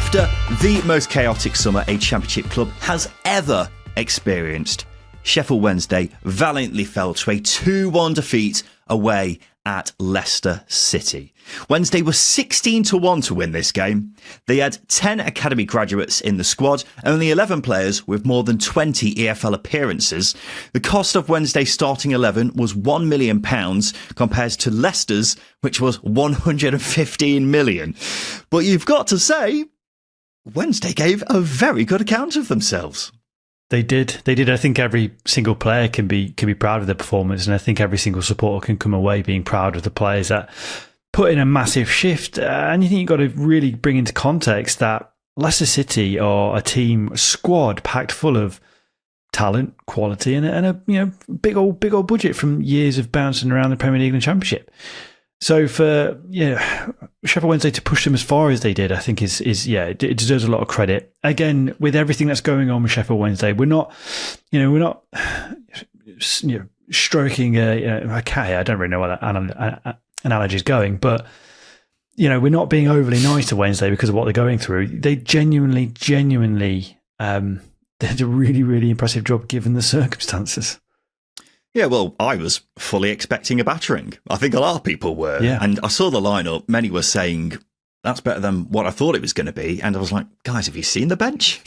After the most chaotic summer a Championship club has ever experienced, Sheffield Wednesday valiantly fell to a 2-1 defeat away at Leicester City. Wednesday was 16-1 to win this game. They had 10 academy graduates in the squad, only 11 players with more than 20 EFL appearances. The cost of Wednesday's starting 11 was £1 million compared to Leicester's, which was £115 million. But you've got to say, Wednesday gave a very good account of themselves. They did. I think every single player can be proud of their performance, and I think every single supporter can come away being proud of the players that put in a massive shift. And you think you've got to really bring into context that Leicester City are a squad packed full of talent, quality, and a big old budget from years of bouncing around the Premier League and Championship. So for Sheffield Wednesday to push them as far as they did, I think it deserves a lot of credit. Again, with everything that's going on with Sheffield Wednesday, we're not stroking a cat. I don't really know where that analogy is going, but we're not being overly nice to Wednesday because of what they're going through. They genuinely did a really, really impressive job given the circumstances. Yeah, well, I was fully expecting a battering. I think a lot of people were. Yeah. And I saw the lineup. Many were saying, that's better than what I thought it was going to be. And I was like, guys, have you seen the bench?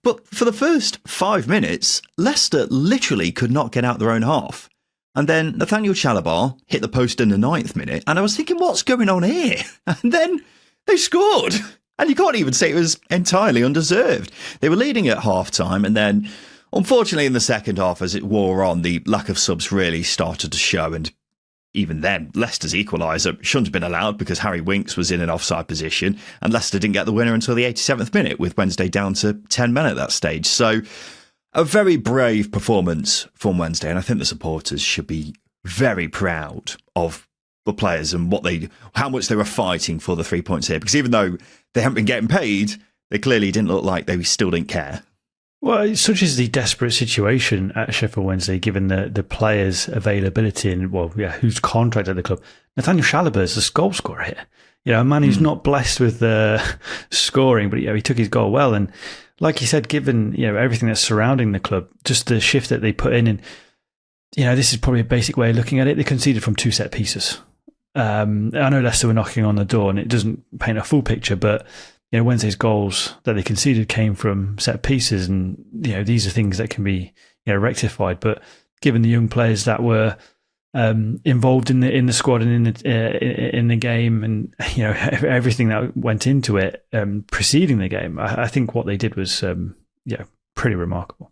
But for the first 5 minutes, Leicester literally could not get out their own half. And then Nathaniel Chalobah hit the post in the 9th minute. And I was thinking, what's going on here? And then they scored. And you can't even say it was entirely undeserved. They were leading at half-time, and then unfortunately, in the second half, as it wore on, the lack of subs really started to show. And even then, Leicester's equaliser shouldn't have been allowed because Harry Winks was in an offside position. And Leicester didn't get the winner until the 87th minute, with Wednesday down to 10 men at that stage. So a very brave performance from Wednesday. And I think the supporters should be very proud of the players and how much they were fighting for the 3 points here. Because even though they haven't been getting paid, they clearly didn't look like they still didn't care. Well, such is the desperate situation at Sheffield Wednesday, given the players' availability and, who's contract at the club. Nathaniel Chalobah is the goal scorer here. A man who's not blessed with scoring, but he took his goal well. And like you said, given everything that's surrounding the club, just the shift that they put in, and this is probably a basic way of looking at it. They conceded from 2 set pieces. I know Leicester were knocking on the door, and it doesn't paint a full picture, but Wednesday's goals that they conceded came from set pieces, and these are things that can be rectified. But given the young players that were involved in the squad and in the game, and everything that went into it preceding the game, I think what they did was pretty remarkable.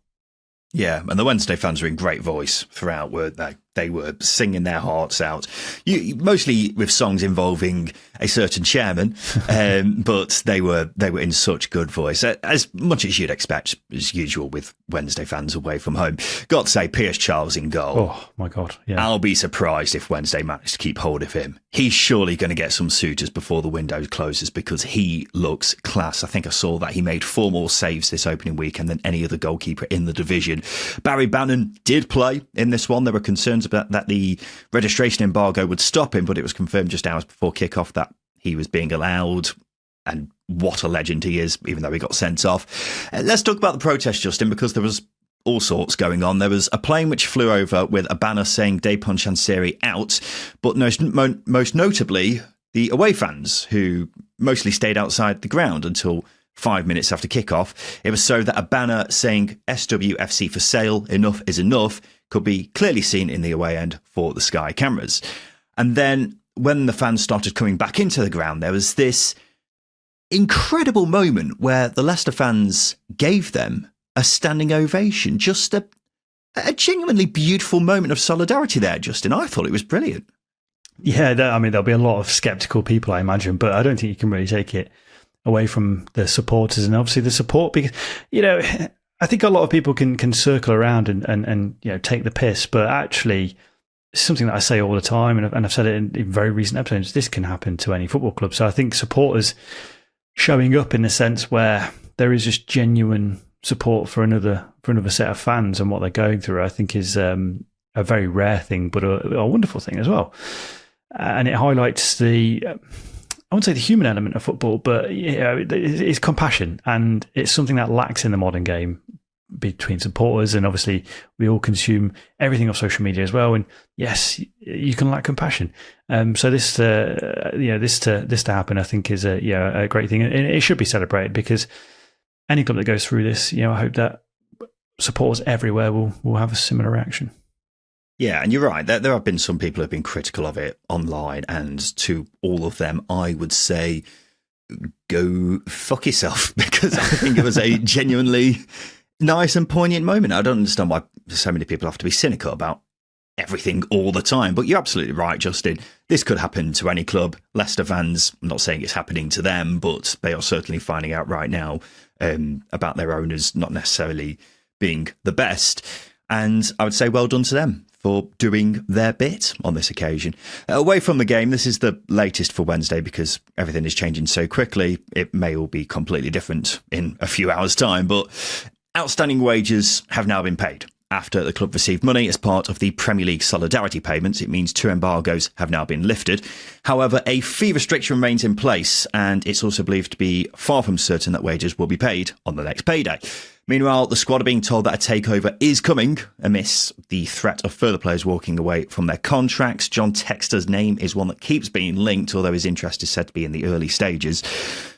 Yeah, and the Wednesday fans were in great voice throughout, weren't they? They were singing their hearts out, mostly with songs involving a certain chairman, but they were in such good voice, as much as you'd expect, as usual, with Wednesday fans away from home. Got to say, Piers Charles in goal. Oh, my God, yeah. I'll be surprised if Wednesday managed to keep hold of him. He's surely going to get some suitors before the window closes because he looks class. I think I saw that he made 4 more saves this opening weekend than any other goalkeeper in the division. Barry Bannon did play in this one. There were concerns about that the registration embargo would stop him, but it was confirmed just hours before kickoff that he was being allowed. And what a legend he is, even though he got sent off. Let's talk about the protest, Justin, because there was all sorts going on. There was a plane which flew over with a banner saying Depon Chansiri out, but most notably the away fans, who mostly stayed outside the ground until 5 minutes after kickoff. It was so that a banner saying SWFC for sale, enough is enough, could be clearly seen in the away end for the Sky cameras. And then when the fans started coming back into the ground, there was this incredible moment where the Leicester fans gave them a standing ovation. Just a genuinely beautiful moment of solidarity there, Justin. I thought it was brilliant. Yeah, there'll be a lot of sceptical people, I imagine, but I don't think you can really take it away from the supporters and obviously the support, because I think a lot of people can circle around and take the piss, but actually it's something that I say all the time, and I've said it in very recent episodes. This can happen to any football club. So I think supporters showing up in the sense where there is just genuine support for another set of fans and what they're going through, I think is a very rare thing, but a wonderful thing as well. And it highlights the I wouldn't say the human element of football, but it's compassion, and it's something that lacks in the modern game between supporters, and obviously we all consume everything off social media as well. And yes, you can lack compassion. So this to happen, I think, is a great thing, and it should be celebrated, because any club that goes through this, I hope that supporters everywhere will have a similar reaction. Yeah, and you're right. There have been some people who have been critical of it online, and to all of them, I would say, go fuck yourself, because I think it was a genuinely nice and poignant moment. I don't understand why so many people have to be cynical about everything all the time, but you're absolutely right, Justin. This could happen to any club. Leicester fans, I'm not saying it's happening to them, but they are certainly finding out right now about their owners not necessarily being the best. And I would say well done to them for doing their bit on this occasion. Away from the game, this is the latest for Wednesday, because everything is changing so quickly. It may all be completely different in a few hours' time, but outstanding wages have now been paid. After the club received money as part of the Premier League solidarity payments, it means 2 embargoes have now been lifted. However, a fee restriction remains in place, and it's also believed to be far from certain that wages will be paid on the next payday. Meanwhile, the squad are being told that a takeover is coming amidst the threat of further players walking away from their contracts. John Textor's name is one that keeps being linked, although his interest is said to be in the early stages.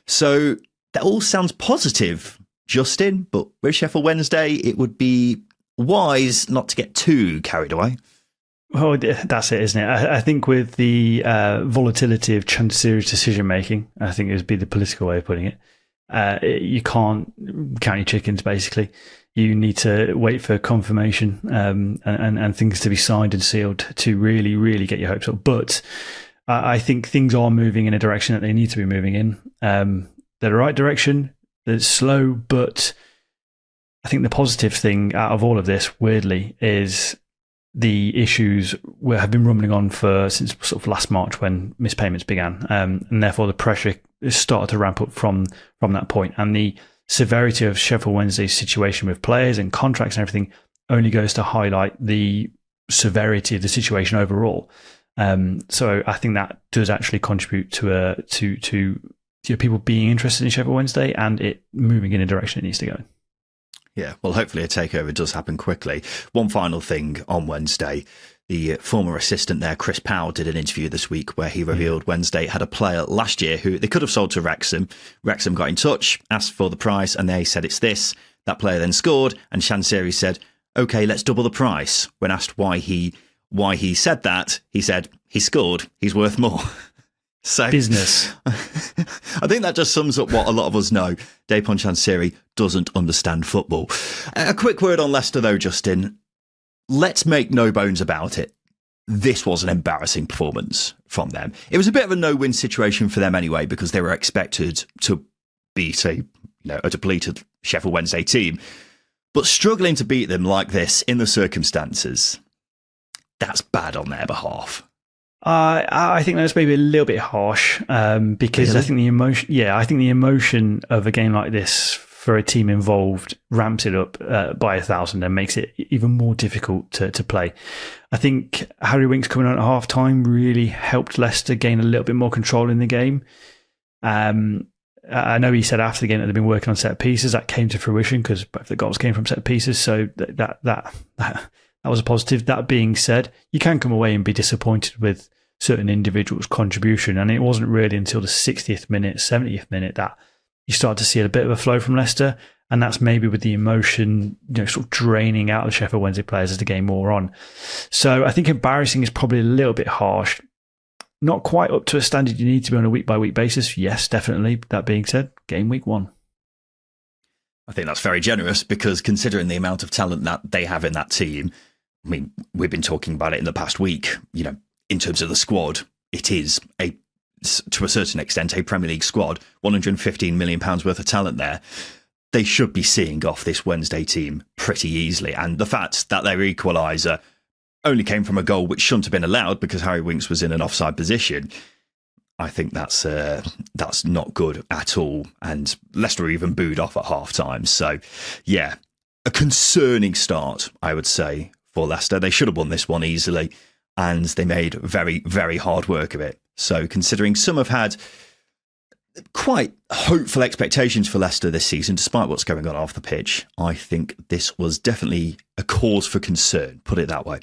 So that all sounds positive, Justin, but with Sheffield Wednesday, it would be wise not to get too carried away. Well, that's it, isn't it? I think with the volatility of Chancery's decision making, I think it would be the political way of putting it. You can't count your chickens, basically. You need to wait for confirmation and things to be signed and sealed to really, really get your hopes up. But I think things are moving in a direction that they need to be moving in. They're the right direction. It's slow, but I think the positive thing out of all of this, weirdly, is the issues have been rumbling on since sort of last March when missed payments began, and therefore the pressure has started to ramp up from that point. And the severity of Sheffield Wednesday's situation with players and contracts and everything only goes to highlight the severity of the situation overall. So I think that does actually contribute to people being interested in Sheffield Wednesday and it moving in a direction it needs to go. Yeah, well, hopefully a takeover does happen quickly. One final thing on Wednesday. The former assistant there, Chris Powell, did an interview this week where he revealed Wednesday had a player last year who they could have sold to Wrexham. Wrexham got in touch, asked for the price, and they said it's this. That player then scored, and Chancery said, OK, let's double the price. When asked why he said that, he said, he scored, he's worth more. So business. I think that just sums up what a lot of us know. Dejphon Chancery doesn't understand football. A quick word on Leicester, though, Justin. Let's make no bones about it. This was an embarrassing performance from them. It was a bit of a no-win situation for them anyway, because they were expected to beat a depleted Sheffield Wednesday team. But struggling to beat them like this in the circumstances, that's bad on their behalf. I think that's maybe a little bit harsh because really? I think the emotion of a game like this for a team involved ramps it up by 1,000 and makes it even more difficult to play. I think Harry Winks coming on at half time really helped Leicester gain a little bit more control in the game. I know he said after the game that they've been working on set pieces. That came to fruition because both the goals came from set pieces, so that was a positive. That being said, you can come away and be disappointed with certain individuals' contribution, and it wasn't really until the 60th minute, 70th minute that you start to see a bit of a flow from Leicester, and that's maybe with the emotion, sort of draining out the Sheffield Wednesday players as the game wore on. So I think embarrassing is probably a little bit harsh. Not quite up to a standard you need to be on a week-by-week basis. Yes, definitely. That being said, game week 1. I think that's very generous because considering the amount of talent that they have in that team, I mean, we've been talking about it in the past week, in terms of the squad, it is to a certain extent, a Premier League squad, £115 million worth of talent there. They should be seeing off this Wednesday team pretty easily. And the fact that their equaliser only came from a goal which shouldn't have been allowed because Harry Winks was in an offside position, I think that's not good at all. And Leicester even booed off at half-time. So, yeah, a concerning start, I would say, for Leicester. They should have won this one easily, and they made very, very hard work of it. So considering some have had quite hopeful expectations for Leicester this season, despite what's going on off the pitch. I think this was definitely a cause for concern, put it that way.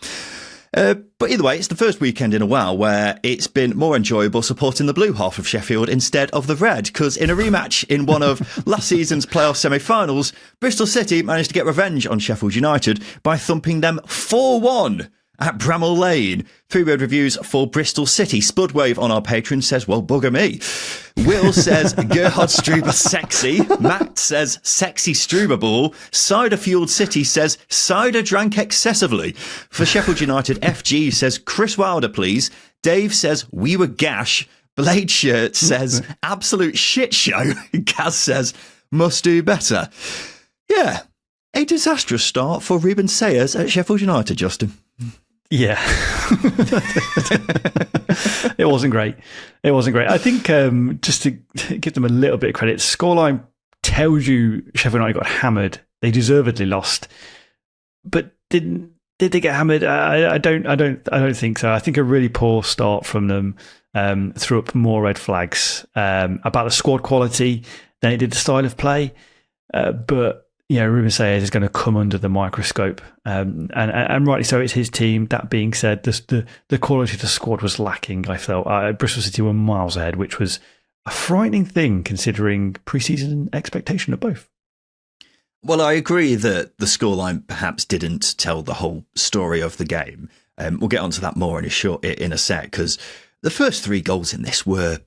But either way, it's the first weekend in a while where it's been more enjoyable supporting the blue half of Sheffield instead of the red, because in a rematch in one of last season's playoff semi-finals, Bristol City managed to get revenge on Sheffield United by thumping them 4-1 at Bramall Lane. 3-word reviews for Bristol City. Spudwave on our Patreon says, well, bugger me. Will says, Gerhard Struber sexy. Matt says, sexy Struber ball. Cider Fueled City says, cider drank excessively. For Sheffield United, FG says, Chris Wilder, please. Dave says, we were gash. Blade Shirt says, absolute shit show. Gaz says, must do better. Yeah, a disastrous start for Rubén Sellés at Sheffield United, Justin. Yeah. It wasn't great. It wasn't great. I think just to give them a little bit of credit, scoreline tells you Sheffield United got hammered. They deservedly lost. But did they get hammered? I don't think so. I think a really poor start from them threw up more red flags about the squad quality than it did the style of play. But yeah, Rubén Sellés is going to come under the microscope, and rightly so. It's his team. That being said, the quality of the squad was lacking. I felt Bristol City were miles ahead, which was a frightening thing considering pre-season expectation of both. Well, I agree that the scoreline perhaps didn't tell the whole story of the game. We'll get onto that more in a sec, because the first 3 goals in this were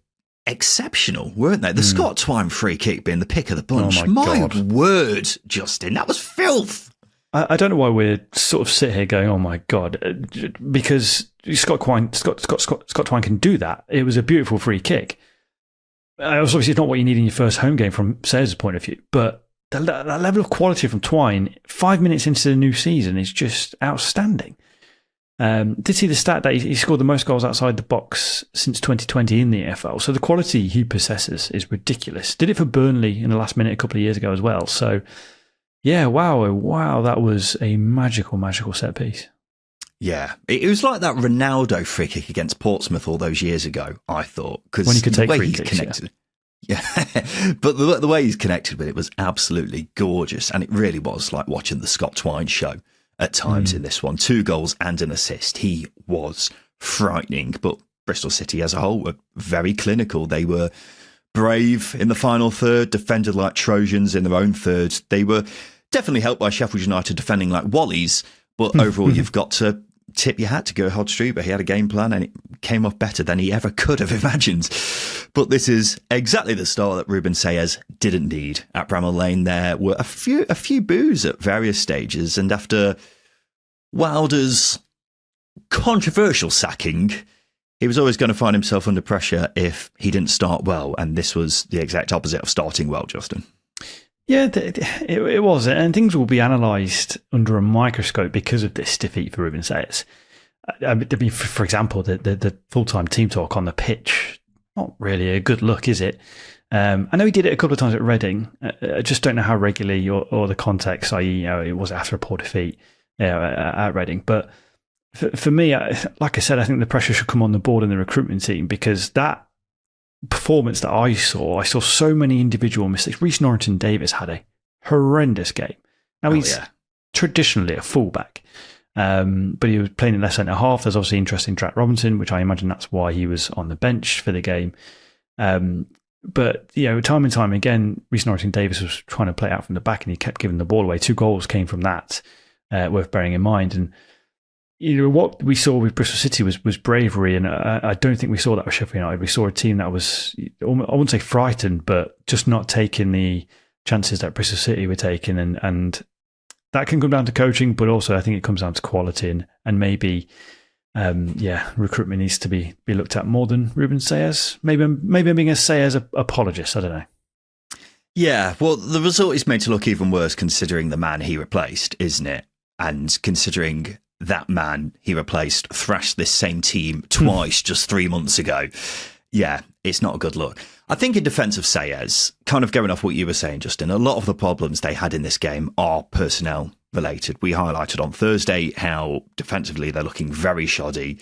exceptional, weren't they? The Scott Twine free kick being the pick of the bunch. Oh my God. Word, Justin, that was filth. I don't know why we're sort of sit here going, oh my God, because Scott Twine can do that. It was a beautiful free kick. Obviously, it's not what you need in your first home game from Sellés' point of view, but that level of quality from Twine 5 minutes into the new season is just outstanding. Did see the stat that he scored the most goals outside the box since 2020 in the EFL. So the quality he possesses is ridiculous. Did it for Burnley in the last minute a couple of years ago as well. So yeah, wow, that was a magical set piece. Yeah, it was like that Ronaldo free kick against Portsmouth all those years ago, I thought. Because when he could take the way free he's kicks, connected. Yeah, but the way he's connected with it was absolutely gorgeous. And it really was like watching the Scott Twine show at times in this one. 2 goals and an assist. He was frightening, but Bristol City as a whole were very clinical. They were brave in the final third, defended like Trojans in their own third. They were definitely helped by Sheffield United defending like Wallies, but overall you've got to tip your hat to Gerhard Struber. He had a game plan and it came off better than he ever could have imagined. But this is exactly the start that Rubén Sellés didn't need. At Bramall Lane there were a few boos at various stages, and after Wilder's controversial sacking, he was always going to find himself under pressure if he didn't start well, and this was the exact opposite of starting well, Justin. Yeah, it was, and things will be analysed under a microscope because of this defeat for Rubén Sellés. I mean, for example, the full-time team talk on the pitch, not really a good look, is it? I know he did it a couple of times at Reading. I just don't know how regularly or the context, i.e., it was after a poor defeat at Reading. But for me, like I said, I think the pressure should come on the board and the recruitment team, because that performance that I saw so many individual mistakes. Reece Norrington-Davies had a horrendous game. Now he's traditionally a fullback, but he was playing in left centre half. There's obviously interest in Jack Robinson, which I imagine that's why he was on the bench for the game. But time and time again, Reece Norrington-Davies was trying to play out from the back, and he kept giving the ball away. 2 goals came from that, worth bearing in mind. And what we saw with Bristol City was bravery, and I don't think we saw that with Sheffield United. We saw a team that was, I wouldn't say frightened, but just not taking the chances that Bristol City were taking, and that can come down to coaching, but also I think it comes down to quality, and maybe recruitment needs to be looked at more than Rubén Sellés. Maybe I'm being a Sellés apologist. I don't know. Yeah, well, the result is made to look even worse considering the man he replaced, isn't it? And considering that man he replaced thrashed this same team twice just 3 months ago. Yeah, it's not a good look. I think in defence of Sellés, kind of going off what you were saying, Justin, a lot of the problems they had in this game are personnel related. We highlighted on Thursday how defensively they're looking very shoddy.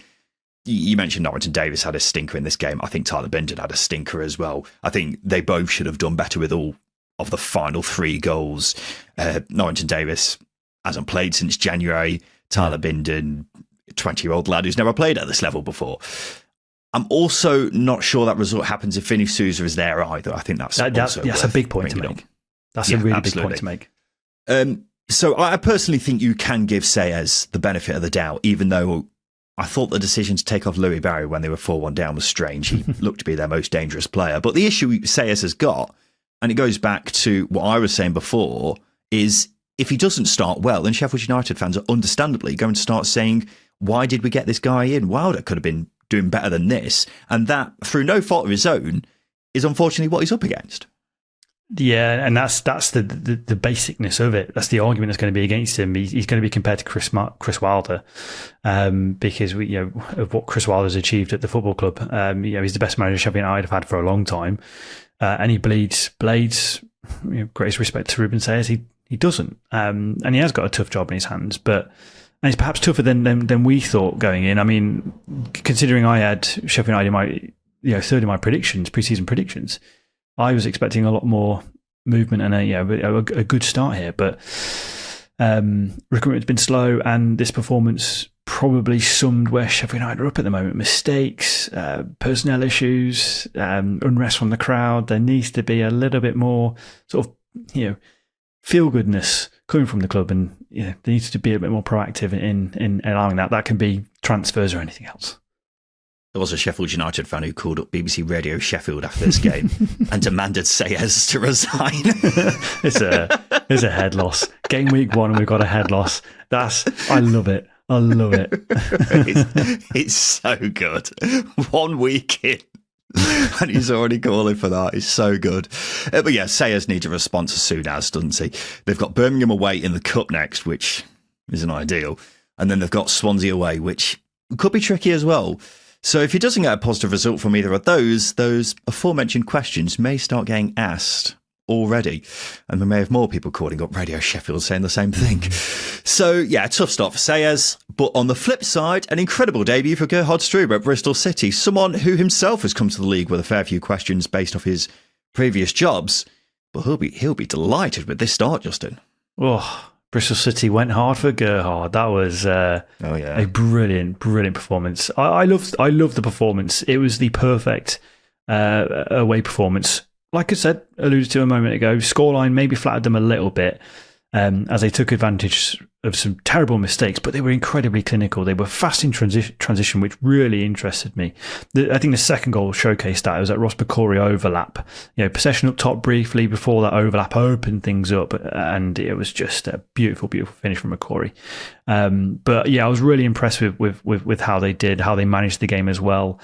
You mentioned Norwich and Davis had a stinker in this game. I think Tyler Bindon had a stinker as well. I think they both should have done better with all of the final 3 goals. Norwich and Davis hasn't played since January. Tyler Bindon, 20-year-old lad who's never played at this level before. I'm also not sure that result happens if Vinny Souza is there either. I think that's a big point to make. That's a really big point to make. So I personally think you can give Sellés the benefit of the doubt, even though I thought the decision to take off Louis Barry when they were 4-1 down was strange. He looked to be their most dangerous player. But the issue Sellés has got, and it goes back to what I was saying before, is if he doesn't start well, then Sheffield United fans are understandably going to start saying, why did we get this guy in? Wilder could have been doing better than this. And that, through no fault of his own, is unfortunately what he's up against. Yeah, and that's the basicness of it. That's the argument that's going to be against him. He's going to be compared to Chris Wilder, because of what Chris Wilder's achieved at the football club. He's the best manager Sheffield United have had for a long time, and he bleeds blades. Greatest respect to Rubén Sellés. He doesn't, and he has got a tough job in his hands, and it's perhaps tougher than we thought going in. I mean, considering I had Sheffield United in my third in my preseason predictions. I was expecting a lot more movement and a good start here, but recruitment's been slow, and this performance probably summed where Sheffield United are up at the moment. Mistakes, personnel issues, unrest from the crowd. There needs to be a little bit more sort of feel-goodness coming from the club, and there needs to be a bit more proactive in allowing that. That can be transfers or anything else. There was a Sheffield United fan who called up BBC Radio Sheffield after this game and demanded Sellés to resign. It's a head loss. Game week 1, we've got a head loss. I love it. I love it. It's so good. 1 week in, and he's already calling for that. It's so good. But yeah, Sellés needs a response as soon as, doesn't he? They've got Birmingham away in the Cup next, which isn't ideal. And then they've got Swansea away, which could be tricky as well. So if he doesn't get a positive result from either of those aforementioned questions may start getting asked already. And we may have more people calling up Radio Sheffield saying the same thing. So yeah, tough start for Sellés. But on the flip side, an incredible debut for Gerhard Struber at Bristol City, someone who himself has come to the league with a fair few questions based off his previous jobs. But he'll be delighted with this start, Justin. Oh, Bristol City went hard for Gerhard. That was a brilliant performance. I loved the performance. It was the perfect away performance. Like I said, alluded to a moment ago, scoreline maybe flattered them a little bit as they took advantage of some terrible mistakes, but they were incredibly clinical. They were fast in transition, which really interested me. I think the second goal showcased that. It was that Ross McCrory overlap. Possession up top briefly before that overlap opened things up, and it was just a beautiful finish from McCrory. But yeah, I was really impressed with how they managed the game as well.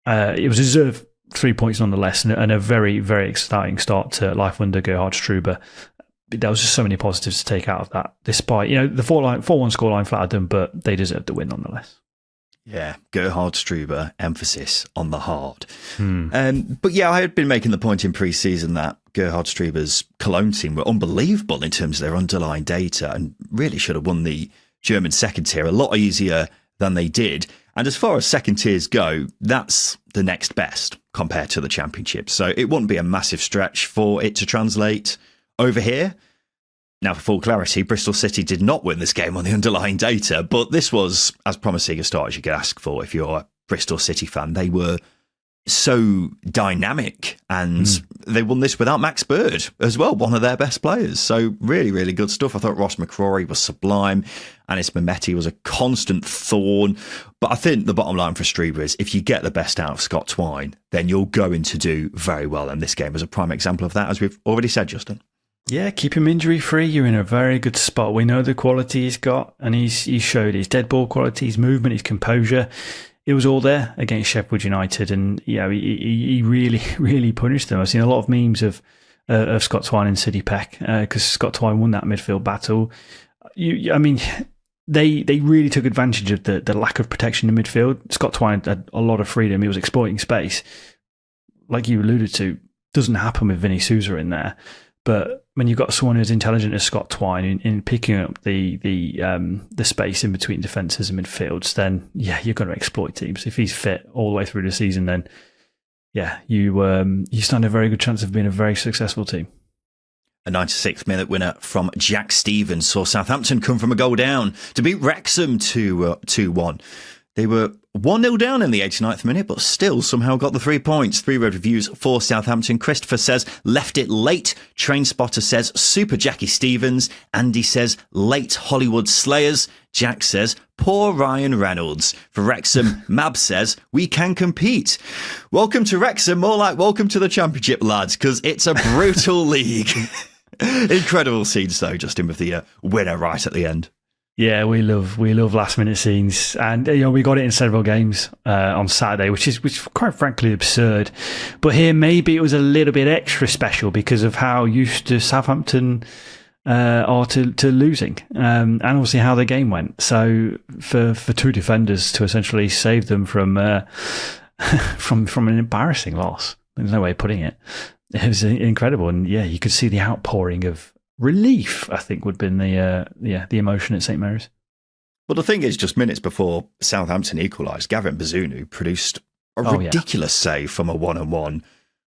It was deserved 3 points nonetheless, and a very, very exciting start to life under Gerhard Struber. There was just so many positives to take out of that, despite the 4-1 scoreline flattered them, but they deserved the win nonetheless. Yeah, Gerhard Struber, emphasis on the hard. But yeah, I had been making the point in pre-season that Gerhard Struber's Cologne team were unbelievable in terms of their underlying data and really should have won the German second tier a lot easier than they did. And as far as second tiers go, that's the next best compared to the Championship. So it wouldn't be a massive stretch for it to translate over here. Now, for full clarity, Bristol City did not win this game on the underlying data, but this was as promising a start as you could ask for if you're a Bristol City fan. They were so dynamic, and they won this without Max Bird as well, one of their best players. So really, really good stuff. I thought Ross McCrory was sublime. Anis Mehmeti was a constant thorn. But I think the bottom line for Struber is if you get the best out of Scott Twine, then you're going to do very well. And this game was a prime example of that, as we've already said, Justin. Yeah, keep him injury-free. You're in a very good spot. We know the quality he's got, and he showed his dead ball quality, his movement, his composure. It was all there against Sheffield United, and he really, really punished them. I've seen a lot of memes of Scott Twine and City Peck because Scott Twine won that midfield battle. They really took advantage of the lack of protection in midfield. Scott Twine had a lot of freedom. He was exploiting space, like you alluded to. Doesn't happen with Vinny Souza in there. But when you've got someone who's intelligent as Scott Twine in picking up the space in between defences and midfields, then yeah, you're going to exploit teams. If he's fit all the way through the season, then yeah, you stand a very good chance of being a very successful team. A 96th minute winner from Jack Stevens saw Southampton come from a goal down to beat Wrexham 2-1. They were 1-0 down in the 89th minute, but still somehow got the 3 points. 3 red reviews for Southampton. Christopher says, left it late. Train Spotter says, super Jackie Stevens. Andy says, late Hollywood Slayers. Jack says, poor Ryan Reynolds. For Wrexham, Mab says, we can compete. Welcome to Wrexham, more like welcome to the Championship, lads, because it's a brutal league. Incredible scenes, though, Justin, with the winner right at the end. Yeah, we love last minute scenes, and we got it in several games on Saturday, which is quite frankly absurd. But here, maybe it was a little bit extra special because of how used to Southampton are to losing, and obviously how the game went. So for two defenders to essentially save them from an embarrassing loss, there's no way of putting it. It was incredible, and yeah, you could see the outpouring of relief, I think, would have been the emotion at St Mary's. Well, the thing is, just minutes before Southampton equalised, Gavin Bazunu produced a ridiculous save from a 1-on-1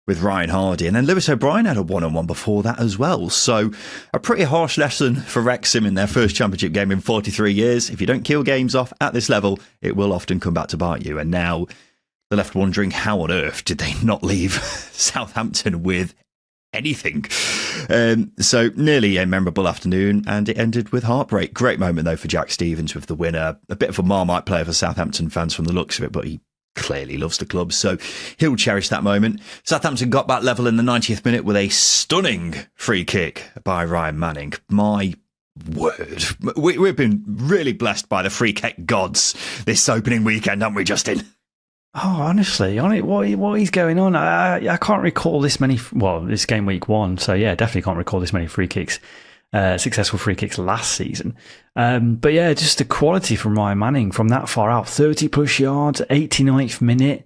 with Ryan Hardy, and then Lewis O'Brien had a 1-on-1 before that as well. So a pretty harsh lesson for Wrexham in their first Championship game in 43 years. If you don't kill games off at this level, it will often come back to bite you. And now they're left wondering, how on earth did they not leave Southampton with anything? So nearly a memorable afternoon, and it ended with heartbreak. Great moment though for Jack Stevens with the winner. A bit of a Marmite player for Southampton fans from the looks of it, but he clearly loves the club, so he'll cherish that moment. Southampton got back level in the 90th minute with a stunning free kick by Ryan Manning. My word, we've been really blessed by the free kick gods this opening weekend, haven't we, Justin? Oh, honestly, what is going on? I can't recall this many. Well, this game week 1, so yeah, definitely can't recall this many free kicks, successful free kicks last season. But yeah, just the quality from Ryan Manning from that far out, 30 plus yards, 89th minute.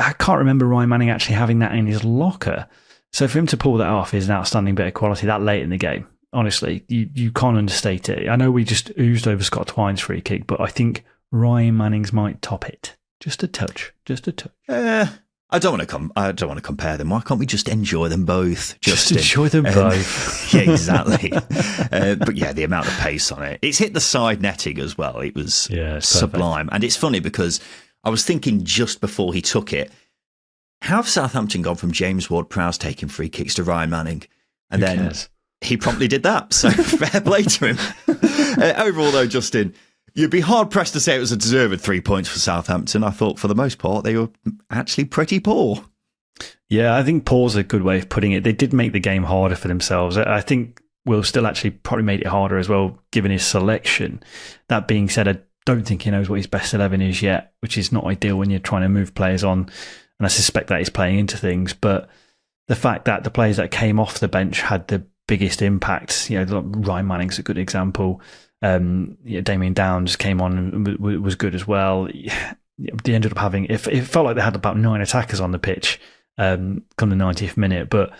I can't remember Ryan Manning actually having that in his locker. So for him to pull that off is an outstanding bit of quality that late in the game. Honestly, you can't understate it. I know we just oozed over Scott Twine's free kick, but I think Ryan Manning's might top it. Just a touch. I don't want to compare them. Why can't we just enjoy them both? Just enjoy them both. Yeah, exactly. But yeah, the amount of pace on it. It's hit the side netting as well. It was sublime. Perfect. And it's funny because I was thinking just before he took it, how have Southampton gone from James Ward-Prowse taking free kicks to Ryan Manning? And then he promptly did that. So fair play to him. Overall, though, Justin, you'd be hard-pressed to say it was a deserved 3 points for Southampton. I thought for the most part they were actually pretty poor. Yeah, I think poor's a good way of putting it. They did make the game harder for themselves. I think Will still actually probably made it harder as well, given his selection. That being said, I don't think he knows what his best 11 is yet, which is not ideal when you're trying to move players on. And I suspect that he's playing into things. But the fact that the players that came off the bench had the biggest impact, Ryan Manning's a good example. Damien Downs came on and was good as well. They ended up having it felt like they had about 9 attackers on the pitch come the 90th minute, but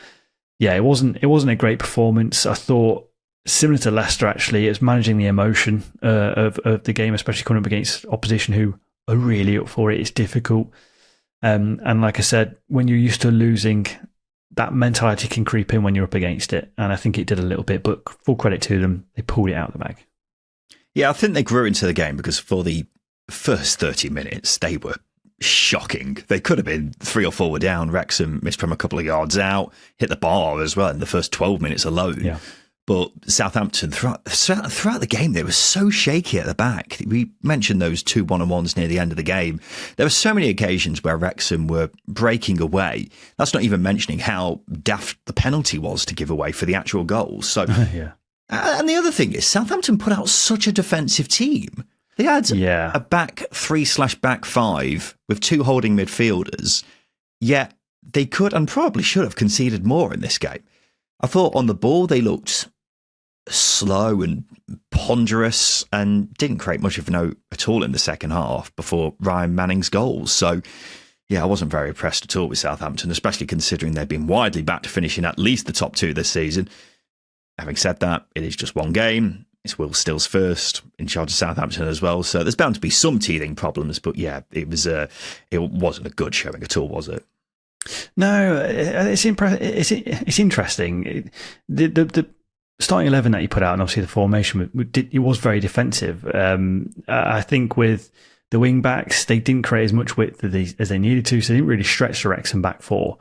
yeah, it wasn't a great performance. I thought similar to Leicester, actually, it's managing the emotion of the game, especially coming up against opposition who are really up for it. It's difficult, and like I said, when you're used to losing, that mentality can creep in when you're up against it, and I think it did a little bit, but full credit to them, they pulled it out of the bag. Yeah, I think they grew into the game because for the first 30 minutes, they were shocking. They could have been 3 or 4 were down. Wrexham missed from a couple of yards out, hit the bar as well in the first 12 minutes alone. Yeah. But Southampton, throughout the game, they were so shaky at the back. We mentioned those 2 1-on-1s near the end of the game. There were so many occasions where Wrexham were breaking away. That's not even mentioning how daft the penalty was to give away for the actual goal. So, yeah. And the other thing is, Southampton put out such a defensive team. They had a back 3/back 5 with 2 holding midfielders, yet they could and probably should have conceded more in this game. I thought on the ball they looked slow and ponderous and didn't create much of a note at all in the second half before Ryan Manning's goals. So, Yeah, I wasn't very impressed at all with Southampton, especially considering they've been widely backed to finishing at least the top two this season. Having said that, it is just one game. It's Will Still's first in charge of Southampton as well, so there's bound to be some teething problems. But yeah, it wasn't a good showing at all, was it? No, it's interesting. The starting 11 that he put out, and obviously the formation, it was very defensive. I think with the wing backs, they didn't create as much width as they needed to, so they didn't really stretch the Wrexham back four.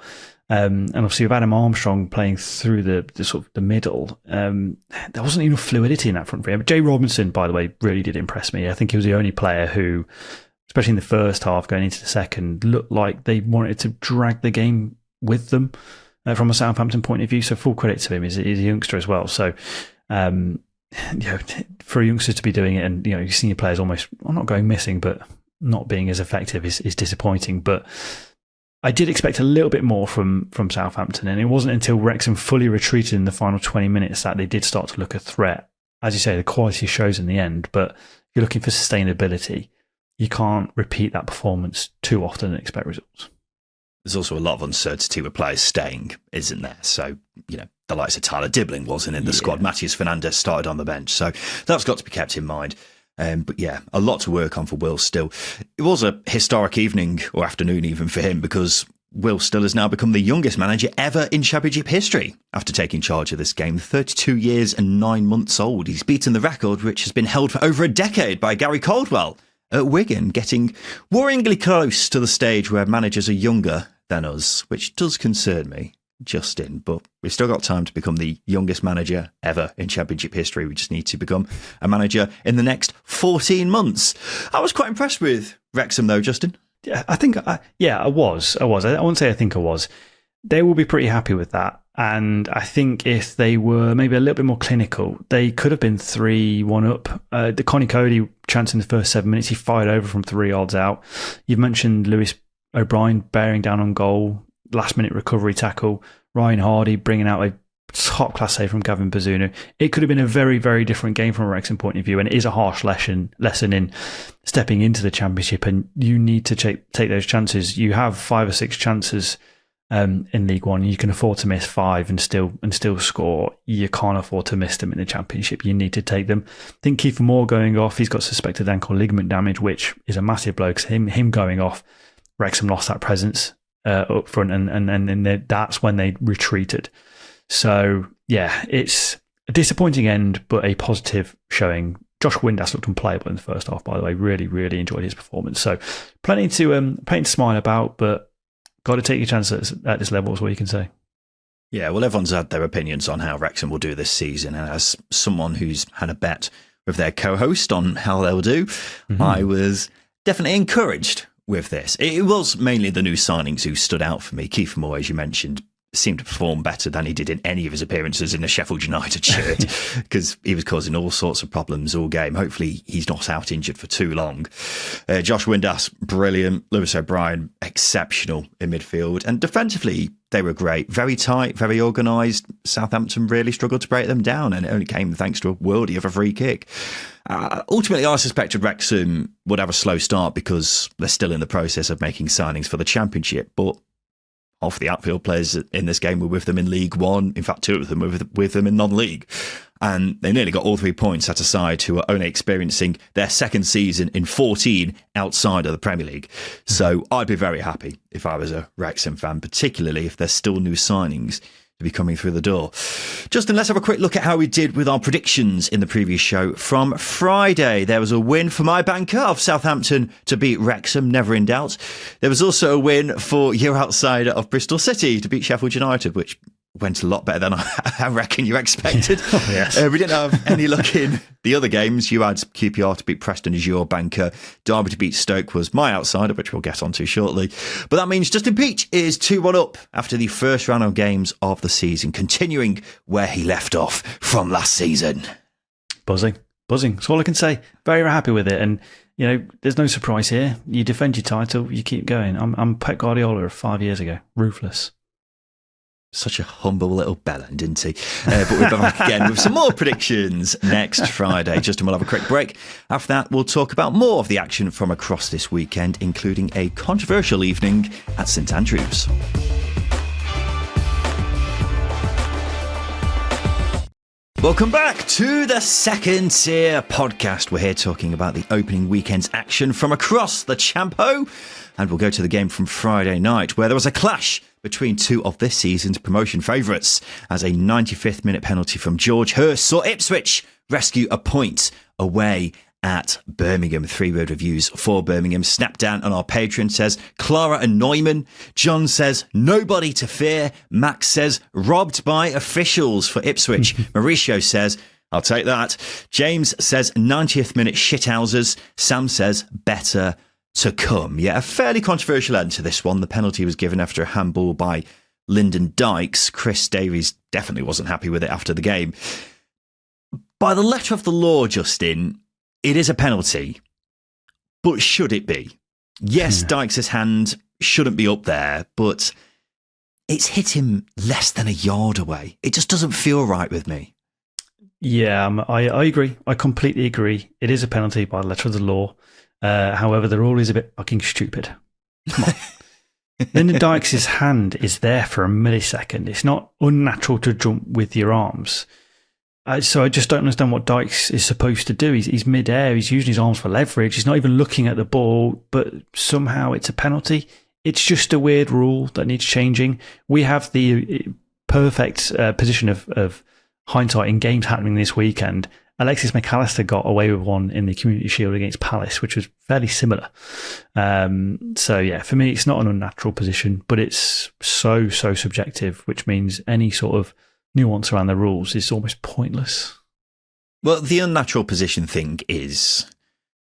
And obviously with Adam Armstrong playing through the sort of the middle, there wasn't enough fluidity in that front three. But Jay Robinson, by the way, really did impress me. I think he was the only player who, especially in the first half going into the second, looked like they wanted to drag the game with them from a Southampton point of view. So full credit to him. He's a youngster as well. So for youngsters to be doing it, and your senior players almost, I'm not going missing, but not being as effective is disappointing. But I did expect a little bit more from Southampton, and it wasn't until Wrexham fully retreated in the final 20 minutes that they did start to look a threat. As you say, the quality shows in the end, but if you're looking for sustainability, you can't repeat that performance too often and expect results. There's also a lot of uncertainty with players staying, isn't there? So, the likes of Tyler Dibbling wasn't in the squad. Matheus Fernandes started on the bench. So that's got to be kept in mind. But yeah, a lot to work on for Will Still. It was a historic evening or afternoon even for him, because Will Still has now become the youngest manager ever in Championship history after taking charge of this game. 32 years and 9 months old. He's beaten the record, which has been held for over a decade by Gary Caldwell at Wigan, getting worryingly close to the stage where managers are younger than us, which does concern me, Justin, but we've still got time to become the youngest manager ever in Championship history. We just need to become a manager in the next 14 months. I was quite impressed with Wrexham though, Justin. Yeah, I think, I was. I wouldn't say I think I was. They will be pretty happy with that. And I think if they were maybe a little bit more clinical, they could have been 3-1 up. The Connie Cody chance in the first 7 minutes, he fired over from 3 yards out. You've mentioned Lewis O'Brien bearing down on goal, last-minute recovery tackle. Ryan Hardy bringing out a top-class save from Gavin Bazunu. It could have been a very, very different game from a Wrexham point of view, and it is a harsh lesson in stepping into the Championship, and you need to take those chances. You have 5 or 6 chances in League One. You can afford to miss 5 and still score. You can't afford to miss them in the Championship. You need to take them. I think Kiefer Moore going off, he's got suspected ankle ligament damage, which is a massive blow, because him going off, Wrexham lost that presence up front, and that's when they retreated. So yeah, it's a disappointing end, but a positive showing. Josh Windass looked unplayable in the first half, by the way. Really, really enjoyed his performance. So plenty to smile about, but got to take your chances at this level is what you can say. Yeah, well, everyone's had their opinions on how Wrexham will do this season, and as someone who's had a bet with their co-host on how they'll do, I was definitely encouraged with this. It was mainly the new signings who stood out for me. Kiefer Moore, as you mentioned, seemed to perform better than he did in any of his appearances in a Sheffield United shirt, because he was causing all sorts of problems all game. Hopefully he's not out injured for too long. Josh Windass, brilliant. Lewis O'Brien, exceptional in midfield. And defensively, they were great. Very tight, very organised. Southampton really struggled to break them down, and it only came thanks to a worldie of a free kick. Ultimately, I suspected Wrexham would have a slow start because they're still in the process of making signings for the Championship, but half the outfield players in this game were with them in League One. In fact, 2 of them were with them in non-league. And they nearly got all 3 points at a side who are only experiencing their second season in 14 outside of the Premier League. So I'd be very happy if I was a Wrexham fan, particularly if there's still new signings to be coming through the door. Justin, let's have a quick look at how we did with our predictions in the previous show. From Friday, there was a win for my banker of Southampton to beat Wrexham, never in doubt. There was also a win for your outsider of Bristol City to beat Sheffield United, which went a lot better than I reckon you expected. Yes. We didn't have any luck in the other games. You had QPR to beat Preston as your banker. Derby to beat Stoke was my outsider, which we'll get onto shortly. But that means Justin Peach is 2-1 up after the first round of games of the season, continuing where he left off from last season. Buzzing. That's all I can say. Very happy with it. And, there's no surprise here. You defend your title, you keep going. I'm Pep Guardiola of 5 years ago. Ruthless. Such a humble little bellend, isn't he? But we'll be back again with some more predictions next Friday. Justin will have a quick break. After that, we'll talk about more of the action from across this weekend, including a controversial evening at St Andrews. Welcome back to the Second Tier podcast. We're here talking about the opening weekend's action from across the Champo. And we'll go to the game from Friday night, where there was a clash between two of this season's promotion favourites, as a 95th minute penalty from George Hurst saw Ipswich rescue a point away at Birmingham. 3-word reviews for Birmingham. Snapdown on our Patreon says Clara and Neumann. John says nobody to fear. Max says robbed by officials for Ipswich. Mauricio says I'll take that. James says 90th minute shithousers. Sam says better to come. Yeah, a fairly controversial end to this one. The penalty was given after a handball by Lyndon Dykes. Chris Davies definitely wasn't happy with it after the game. By the letter of the law, Justin, it is a penalty, but should it be? Yes, Dykes' hand shouldn't be up there, but it's hit him less than a yard away. It just doesn't feel right with me. Yeah, I agree. I completely agree. It is a penalty by the letter of the law. However, the rule is a bit fucking stupid. Come on. Lyndon Dykes' hand is there for a millisecond. It's not unnatural to jump with your arms. So I just don't understand what Dykes is supposed to do. He's mid-air. He's using his arms for leverage. He's not even looking at the ball, but somehow it's a penalty. It's just a weird rule that needs changing. We have the perfect position of hindsight in games happening this weekend. Alexis McAllister got away with one in the Community Shield against Palace, which was fairly similar. So, yeah, for me, it's not an unnatural position, but it's so subjective, which means any sort of nuance around the rules is almost pointless. Well, the unnatural position thing is,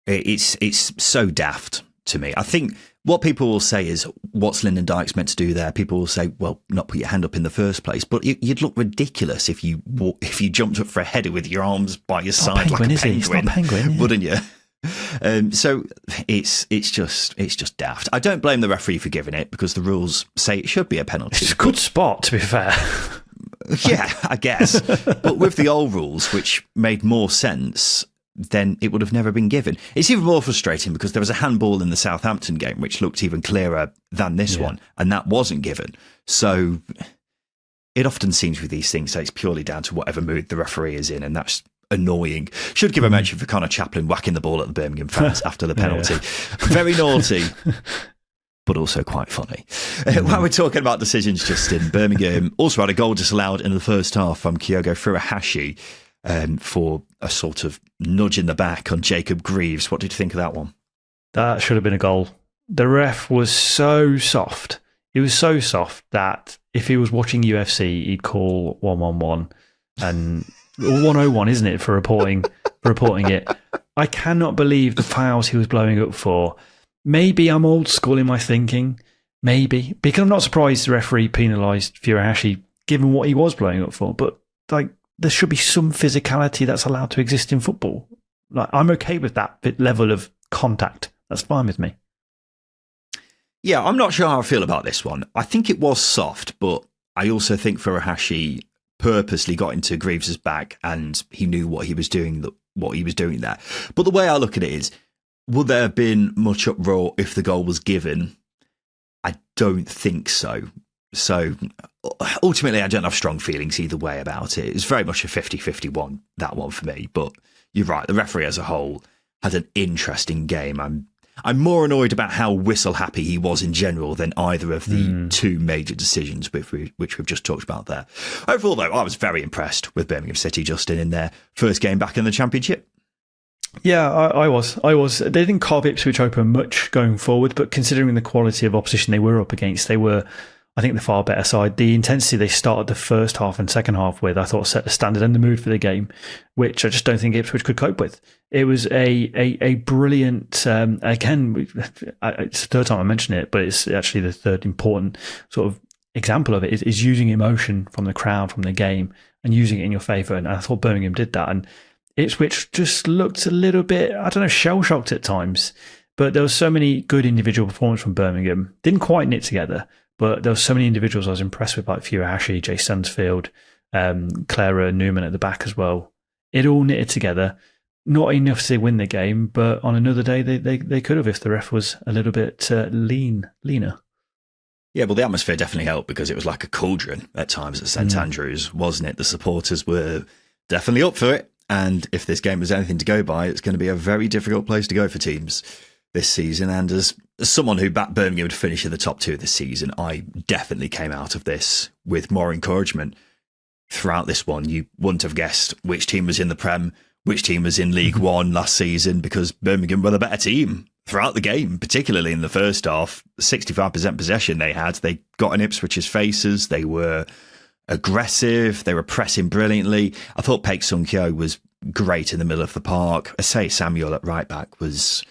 it's so daft to me. I think what people will say is, what's Lyndon Dykes meant to do there? People will say, well, not put your hand up in the first place. But you'd look ridiculous if you jumped up for a header with your arms by your side like a penguin, it's not penguin, wouldn't you? So it's just daft. I don't blame the referee for giving it, because the rules say it should be a penalty. It's a good spot, to be fair. Yeah, I guess. But with the old rules, which made more sense, then it would have never been given. It's even more frustrating because there was a handball in the Southampton game which looked even clearer than this one, and that wasn't given. So it often seems with these things that it's purely down to whatever mood the referee is in, and that's annoying. Should give a mention for Connor Chaplin whacking the ball at the Birmingham fans after the penalty. Very naughty, but also quite funny. While we're talking about decisions, Justin, Birmingham also had a goal disallowed in the first half from Kyogo Furuhashi for a sort of nudge in the back on Jacob Greaves. What did you think of that one? That should have been a goal. The ref was so soft. He was so soft that if he was watching UFC, he'd call 111 and 101, isn't it, for reporting it. I cannot believe the fouls he was blowing up for. Maybe I'm old school in my thinking. Maybe. Because I'm not surprised the referee penalised Furuhashi given what he was blowing up for. But there should be some physicality that's allowed to exist in football. I'm okay with that level of contact. That's fine with me. Yeah, I'm not sure how I feel about this one. I think it was soft, but I also think Furuhashi purposely got into Greaves' back and he knew what he was doing there. But the way I look at it is, would there have been much uproar if the goal was given? I don't think so. So ultimately, I don't have strong feelings either way about it. It's very much a 50-50 one, that one for me. But you're right, the referee as a whole had an interesting game. I'm more annoyed about how whistle happy he was in general than either of the two major decisions which we've just talked about there. Overall, though, I was very impressed with Birmingham City, Justin, in their first game back in the Championship. Yeah, I was. They didn't carve Ipswich open much going forward, but considering the quality of opposition they were up against, they were, I think, the far better side. The intensity they started the first half and second half with, I thought, set the standard and the mood for the game, which I just don't think Ipswich could cope with. It was a brilliant, again, it's the third time I mention it, but it's actually the third important sort of example of it, is using emotion from the crowd, from the game, and using it in your favour. And I thought Birmingham did that. And Ipswich just looked a little bit, I don't know, shell-shocked at times. But there was so many good individual performances from Birmingham. Didn't quite knit together. but there were so many individuals I was impressed with, like Furuhashi, Jay Stansfield, Clara Newman at the back as well. It all knitted together. Not enough to win the game, but on another day they could have if the ref was a little bit leaner. Yeah, well, the atmosphere definitely helped because it was like a cauldron at times at St Andrews, wasn't it? The supporters were definitely up for it. And if this game was anything to go by, it's going to be a very difficult place to go for teams this season. And as someone who backed Birmingham to finish in the top 2 this season, I definitely came out of this with more encouragement. Throughout this one, you wouldn't have guessed which team was in the Prem, which team was in League One last season, because Birmingham were the better team throughout the game, particularly in the first half. 65% possession they had. They got in Ipswich's faces. They were aggressive. They were pressing brilliantly. I thought Paik Sung-kyo was great in the middle of the park. Asai Samuel at right back was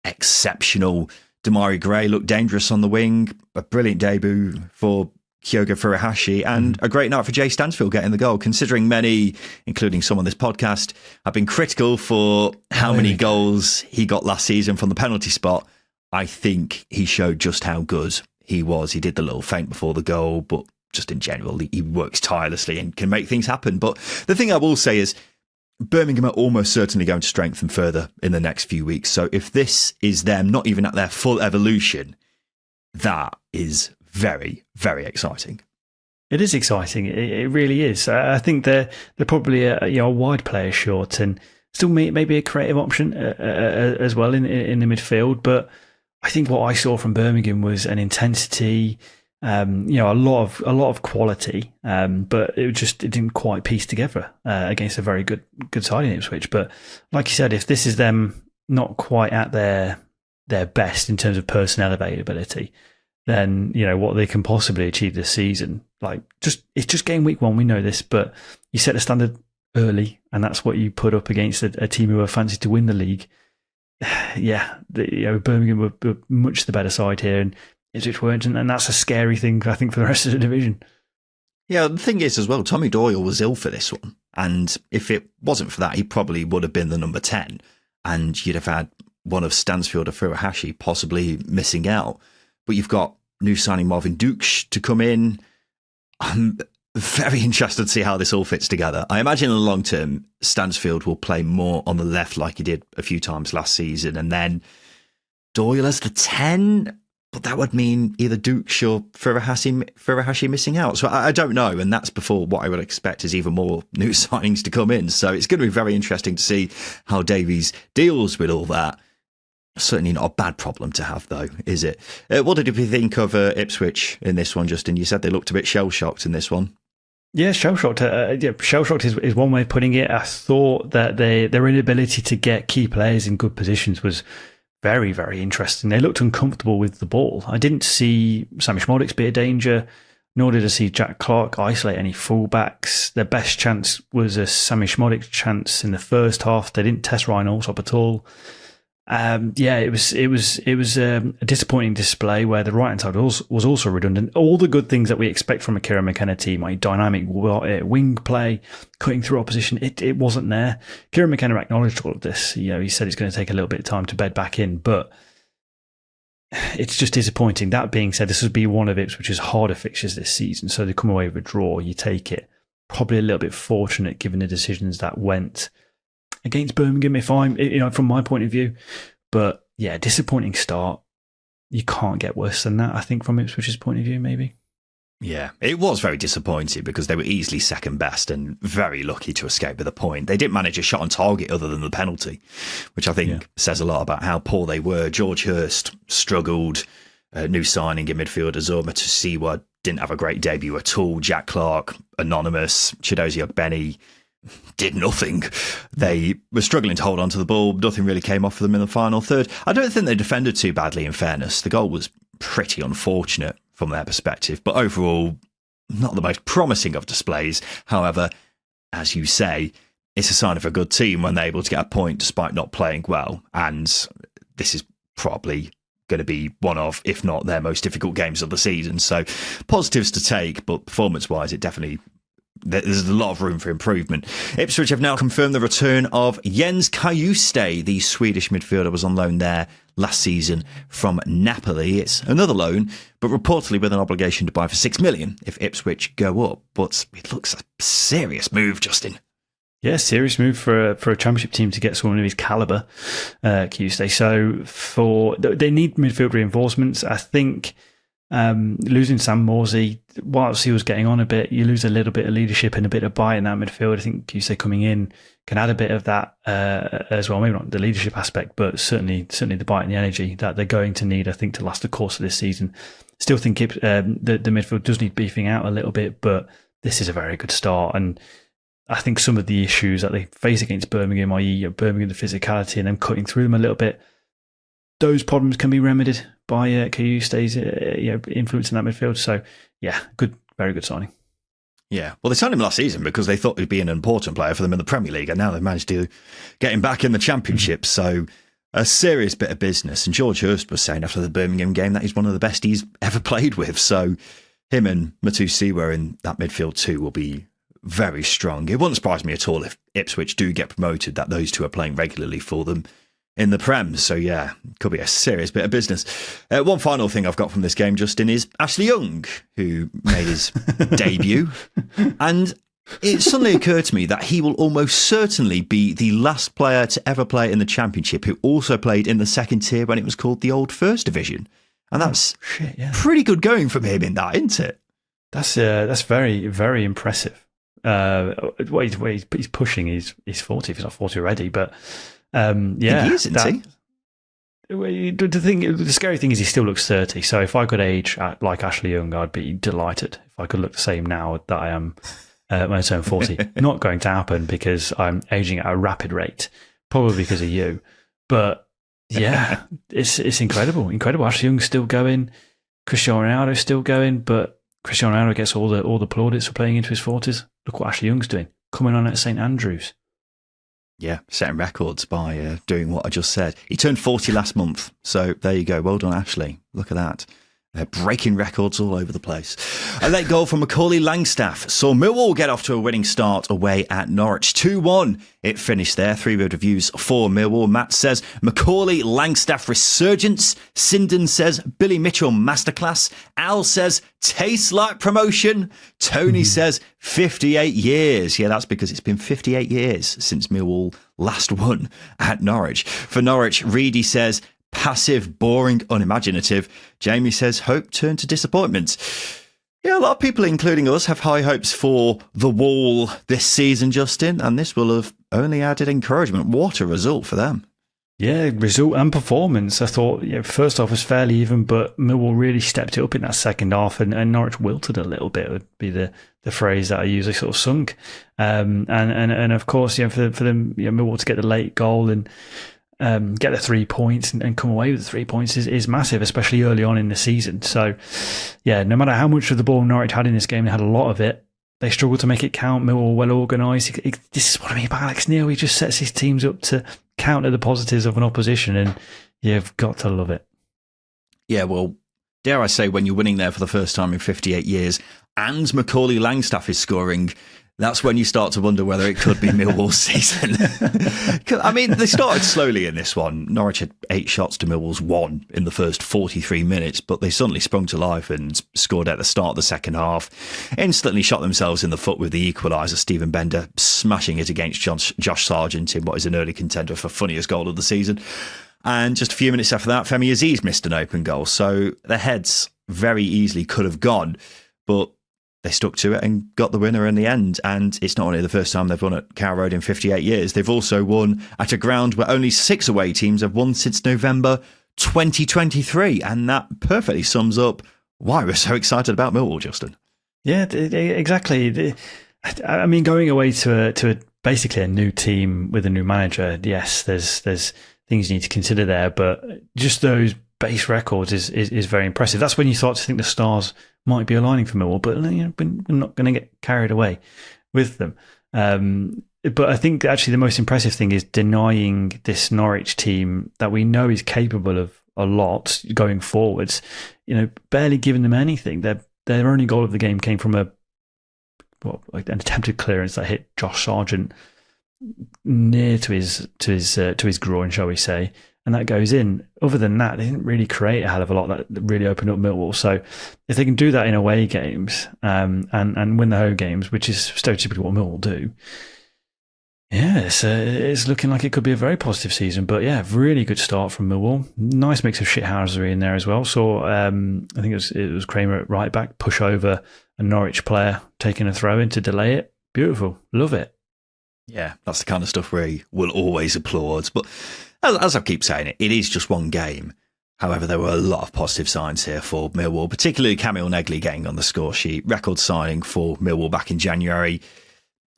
exceptional. Damari Gray looked dangerous on the wing. A brilliant debut for Kyogo Furuhashi, and a great night for Jay Stansfield getting the goal, considering many, including some on this podcast, have been critical for how many goals he got last season from the penalty spot. I think he showed just how good he was. He did the little feint before the goal, but just in general, he works tirelessly and can make things happen. But the thing I will say is Birmingham are almost certainly going to strengthen further in the next few weeks. So if this is them not even at their full evolution, that is very, very exciting. It is exciting. It really is. I think they're probably a wide player short, and still maybe a creative option as well in the midfield. But I think what I saw from Birmingham was an intensity, a lot of quality, but it didn't quite piece together against a very good side in Ipswich. But like you said, if this is them not quite at their best in terms of personnel availability, then what they can possibly achieve this season. It's just game week 1. We know this, but you set the standard early, and that's what you put up against a team who are fancied to win the league. Yeah, Birmingham were much the better side here, and Ipswich weren't, and that's a scary thing, I think, for the rest of the division. Yeah, the thing is as well, Tommy Doyle was ill for this one, and if it wasn't for that, he probably would have been the number 10, and you'd have had one of Stansfield or Furuhashi possibly missing out. But you've got new signing Marvin Dukes to come in. I'm very interested to see how this all fits together. I imagine in the long term, Stansfield will play more on the left like he did a few times last season, and then Doyle as the 10. But that would mean either Dukes or Furuhashi missing out. So I don't know, and that's before what I would expect is even more new signings to come in. So it's going to be very interesting to see how Davies deals with all that. Certainly not a bad problem to have, though, is it? What did you think of Ipswich in this one, Justin? You said they looked a bit shell-shocked in this one. Yeah, shell-shocked. Shell-shocked is one way of putting it. I thought that their inability to get key players in good positions was very, very interesting. They looked uncomfortable with the ball. I didn't see Sammy Szmodics be a danger, nor did I see Jack Clark isolate any fullbacks. Their best chance was a Sammy Szmodics chance in the first half. They didn't test Ryan Alsop at all. It was a disappointing display where the right hand side was also redundant. All the good things that we expect from a Kieran McKenna team, like dynamic wing play, cutting through opposition, it wasn't there. Kieran McKenna acknowledged all of this. He said it's going to take a little bit of time to bed back in, but it's just disappointing. That being said, this would be one of Ipswich's harder fixtures this season, so they come away with a draw. You take it. Probably a little bit fortunate given the decisions that went against Birmingham, if I'm, from my point of view. But yeah, disappointing start. You can't get worse than that, I think, from Ipswich's point of view, maybe. Yeah, it was very disappointing because they were easily second best and very lucky to escape with a point. They didn't manage a shot on target other than the penalty, which I think says a lot about how poor they were. George Hurst struggled. New signing in midfield, Azuma Tusiwa didn't have a great debut at all. Jack Clark, anonymous. Chidozie Ogbeni did nothing. They were struggling to hold on to the ball. Nothing really came off for them in the final third. I don't think they defended too badly, in fairness. The goal was pretty unfortunate from their perspective, but overall, not the most promising of displays. However, as you say, it's a sign of a good team when they're able to get a point despite not playing well. And this is probably going to be one of, if not their most difficult games of the season. So positives to take, but performance-wise, there's a lot of room for improvement. Ipswich have now confirmed the return of Jens Kajuste. The Swedish midfielder was on loan there last season from Napoli. It's another loan, but reportedly with an obligation to buy for $6 million if Ipswich go up. But it looks a serious move, Justin. Yeah, serious move for a championship team to get someone of his calibre, Tuesday. So they need midfield reinforcements. I think losing Sam Morsey, whilst he was getting on a bit, you lose a little bit of leadership and a bit of bite in that midfield. I think Tuesday coming in can add a bit of that as well. Maybe not the leadership aspect, but certainly the bite and the energy that they're going to need, I think, to last the course of this season. Still think the midfield does need beefing out a little bit, but this is a very good start. And I think some of the issues that they face against Birmingham, i.e. Birmingham, the physicality and them cutting through them a little bit, those problems can be remedied by Kayustay's influence in that midfield. So, yeah, very good signing. Yeah, well, they signed him last season because they thought he'd be an important player for them in the Premier League, and now they've managed to get him back in the Championship. So, a serious bit of business. And George Hurst was saying after the Birmingham game that he's one of the best he's ever played with. So, him and Matusiwa in that midfield too will be very strong. It wouldn't surprise me at all if Ipswich do get promoted, that those two are playing regularly for them in the Prem. So yeah, could be a serious bit of business. One final thing I've got from this game, Justin, is Ashley Young, who made his debut. And it suddenly occurred to me that he will almost certainly be the last player to ever play in the Championship who also played in the second tier when it was called the old First Division. And that's pretty good going from him in that, isn't it? That's very, very impressive. He's pushing he's 40 if he's not 40 already, but yeah, he is, isn't he? The scary thing is he still looks 30. So if I could age like Ashley Young, I'd be delighted. If I could look the same now that I am when I turn 40, not going to happen because I'm aging at a rapid rate, probably because of you. But yeah, it's incredible. Ashley Young's still going, Cristiano Ronaldo's still going, but Cristiano Ronaldo gets all the plaudits for playing into his 40s. Look what Ashley Young's doing, coming on at St Andrews. Yeah, setting records by doing what I just said. He turned 40 last month, so there you go. Well done, Ashley. Look at that. Breaking records all over the place. A late goal from Macaulay Langstaff saw Millwall get off to a winning start away at Norwich. 2-1. It finished there. 3-word reviews for Millwall. Matt says Macaulay Langstaff resurgence. Sinden says Billy Mitchell masterclass. Al says tastes like promotion. Tony says 58 years. Yeah, that's because it's been 58 years since Millwall last won at Norwich. For Norwich, Reedy says passive, boring, unimaginative. Jamie says hope turned to disappointment. Yeah, a lot of people, including us, have high hopes for the Wall this season, Justin, and this will have only added encouragement. What a result for them. Yeah, result and performance. I thought first half was fairly even, but Millwall really stepped it up in that second half, and Norwich wilted a little bit, would be the phrase that I usually sort of sunk. And of course, for them, Millwall to get the late goal and get the 3 points and come away with the 3 points is massive, especially early on in the season. So, yeah, no matter how much of the ball Norwich had in this game, they had a lot of it. They struggled to make it count. Millwall well organised. This is what I mean about Alex Neil. He just sets his teams up to counter the positives of an opposition, and you've got to love it. Yeah, well, dare I say, when you're winning there for the first time in 58 years and Macaulay Langstaff is scoring, that's when you start to wonder whether it could be Millwall's season. I mean, they started slowly in this one. Norwich had 8 shots to Millwall's 1 in the first 43 minutes, but they suddenly sprung to life and scored at the start of the second half. Instantly shot themselves in the foot with the equaliser, Stephen Bender smashing it against Josh Sargent in what is an early contender for funniest goal of the season. And just a few minutes after that, Femi Aziz missed an open goal. So their heads very easily could have gone, but they stuck to it and got the winner in the end. And it's not only the first time they've won at Carrow Road in 58 years. They've also won at a ground where only 6 away teams have won since November 2023. And that perfectly sums up why we're so excited about Millwall, Justin. Yeah, exactly. I mean, going away to basically a new team with a new manager, yes, there's things you need to consider there. But just those base records is very impressive. That's when you start to think the stars might be aligning for Millwall, but we're not going to get carried away with them. But I think actually the most impressive thing is denying this Norwich team that we know is capable of a lot going forwards, barely giving them anything. Their only goal of the game came from an attempted clearance that hit Josh Sargent near to his groin, shall we say. and that goes in. Other than that, they didn't really create a hell of a lot that really opened up Millwall. So if they can do that in away games and win the home games, which is stereotypically what Millwall do, yeah, it's looking like it could be a very positive season. But yeah, really good start from Millwall. Nice mix of shithousery in there as well. So I think it was Kramer at right back, push over a Norwich player taking a throw in to delay it. Beautiful. Love it. Yeah, that's the kind of stuff we will always applaud. But as I keep saying it is just one game. However, there were a lot of positive signs here for Millwall, particularly Kamil Negli getting on the score sheet. Record signing for Millwall back in January.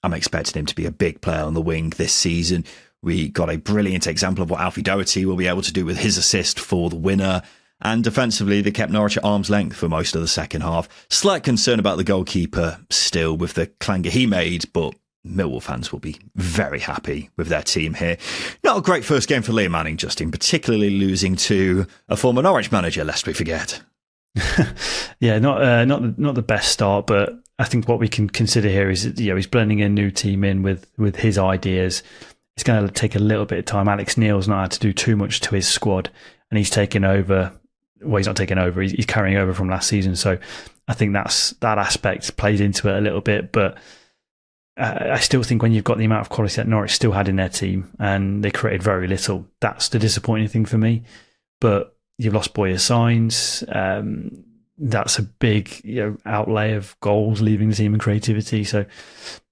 I'm expecting him to be a big player on the wing this season. We got a brilliant example of what Alfie Doherty will be able to do with his assist for the winner. And defensively, they kept Norwich at arm's length for most of the second half. Slight concern about the goalkeeper still with the clanger he made, but Millwall fans will be very happy with their team here. Not a great first game for Liam Manning, Justin, particularly losing to a former Norwich manager, lest we forget. Yeah, not the best start, but I think what we can consider here is, he's blending a new team in with his ideas. It's going to take a little bit of time. Alex Neil's not had to do too much to his squad, and he's taken over. Well, he's not taken over. He's carrying over from last season. So I think that aspect plays into it a little bit. But I still think when you've got the amount of quality that Norwich still had in their team and they created very little, that's the disappointing thing for me. But you've lost Boyer Signs. That's a big outlay of goals leaving the team and creativity. So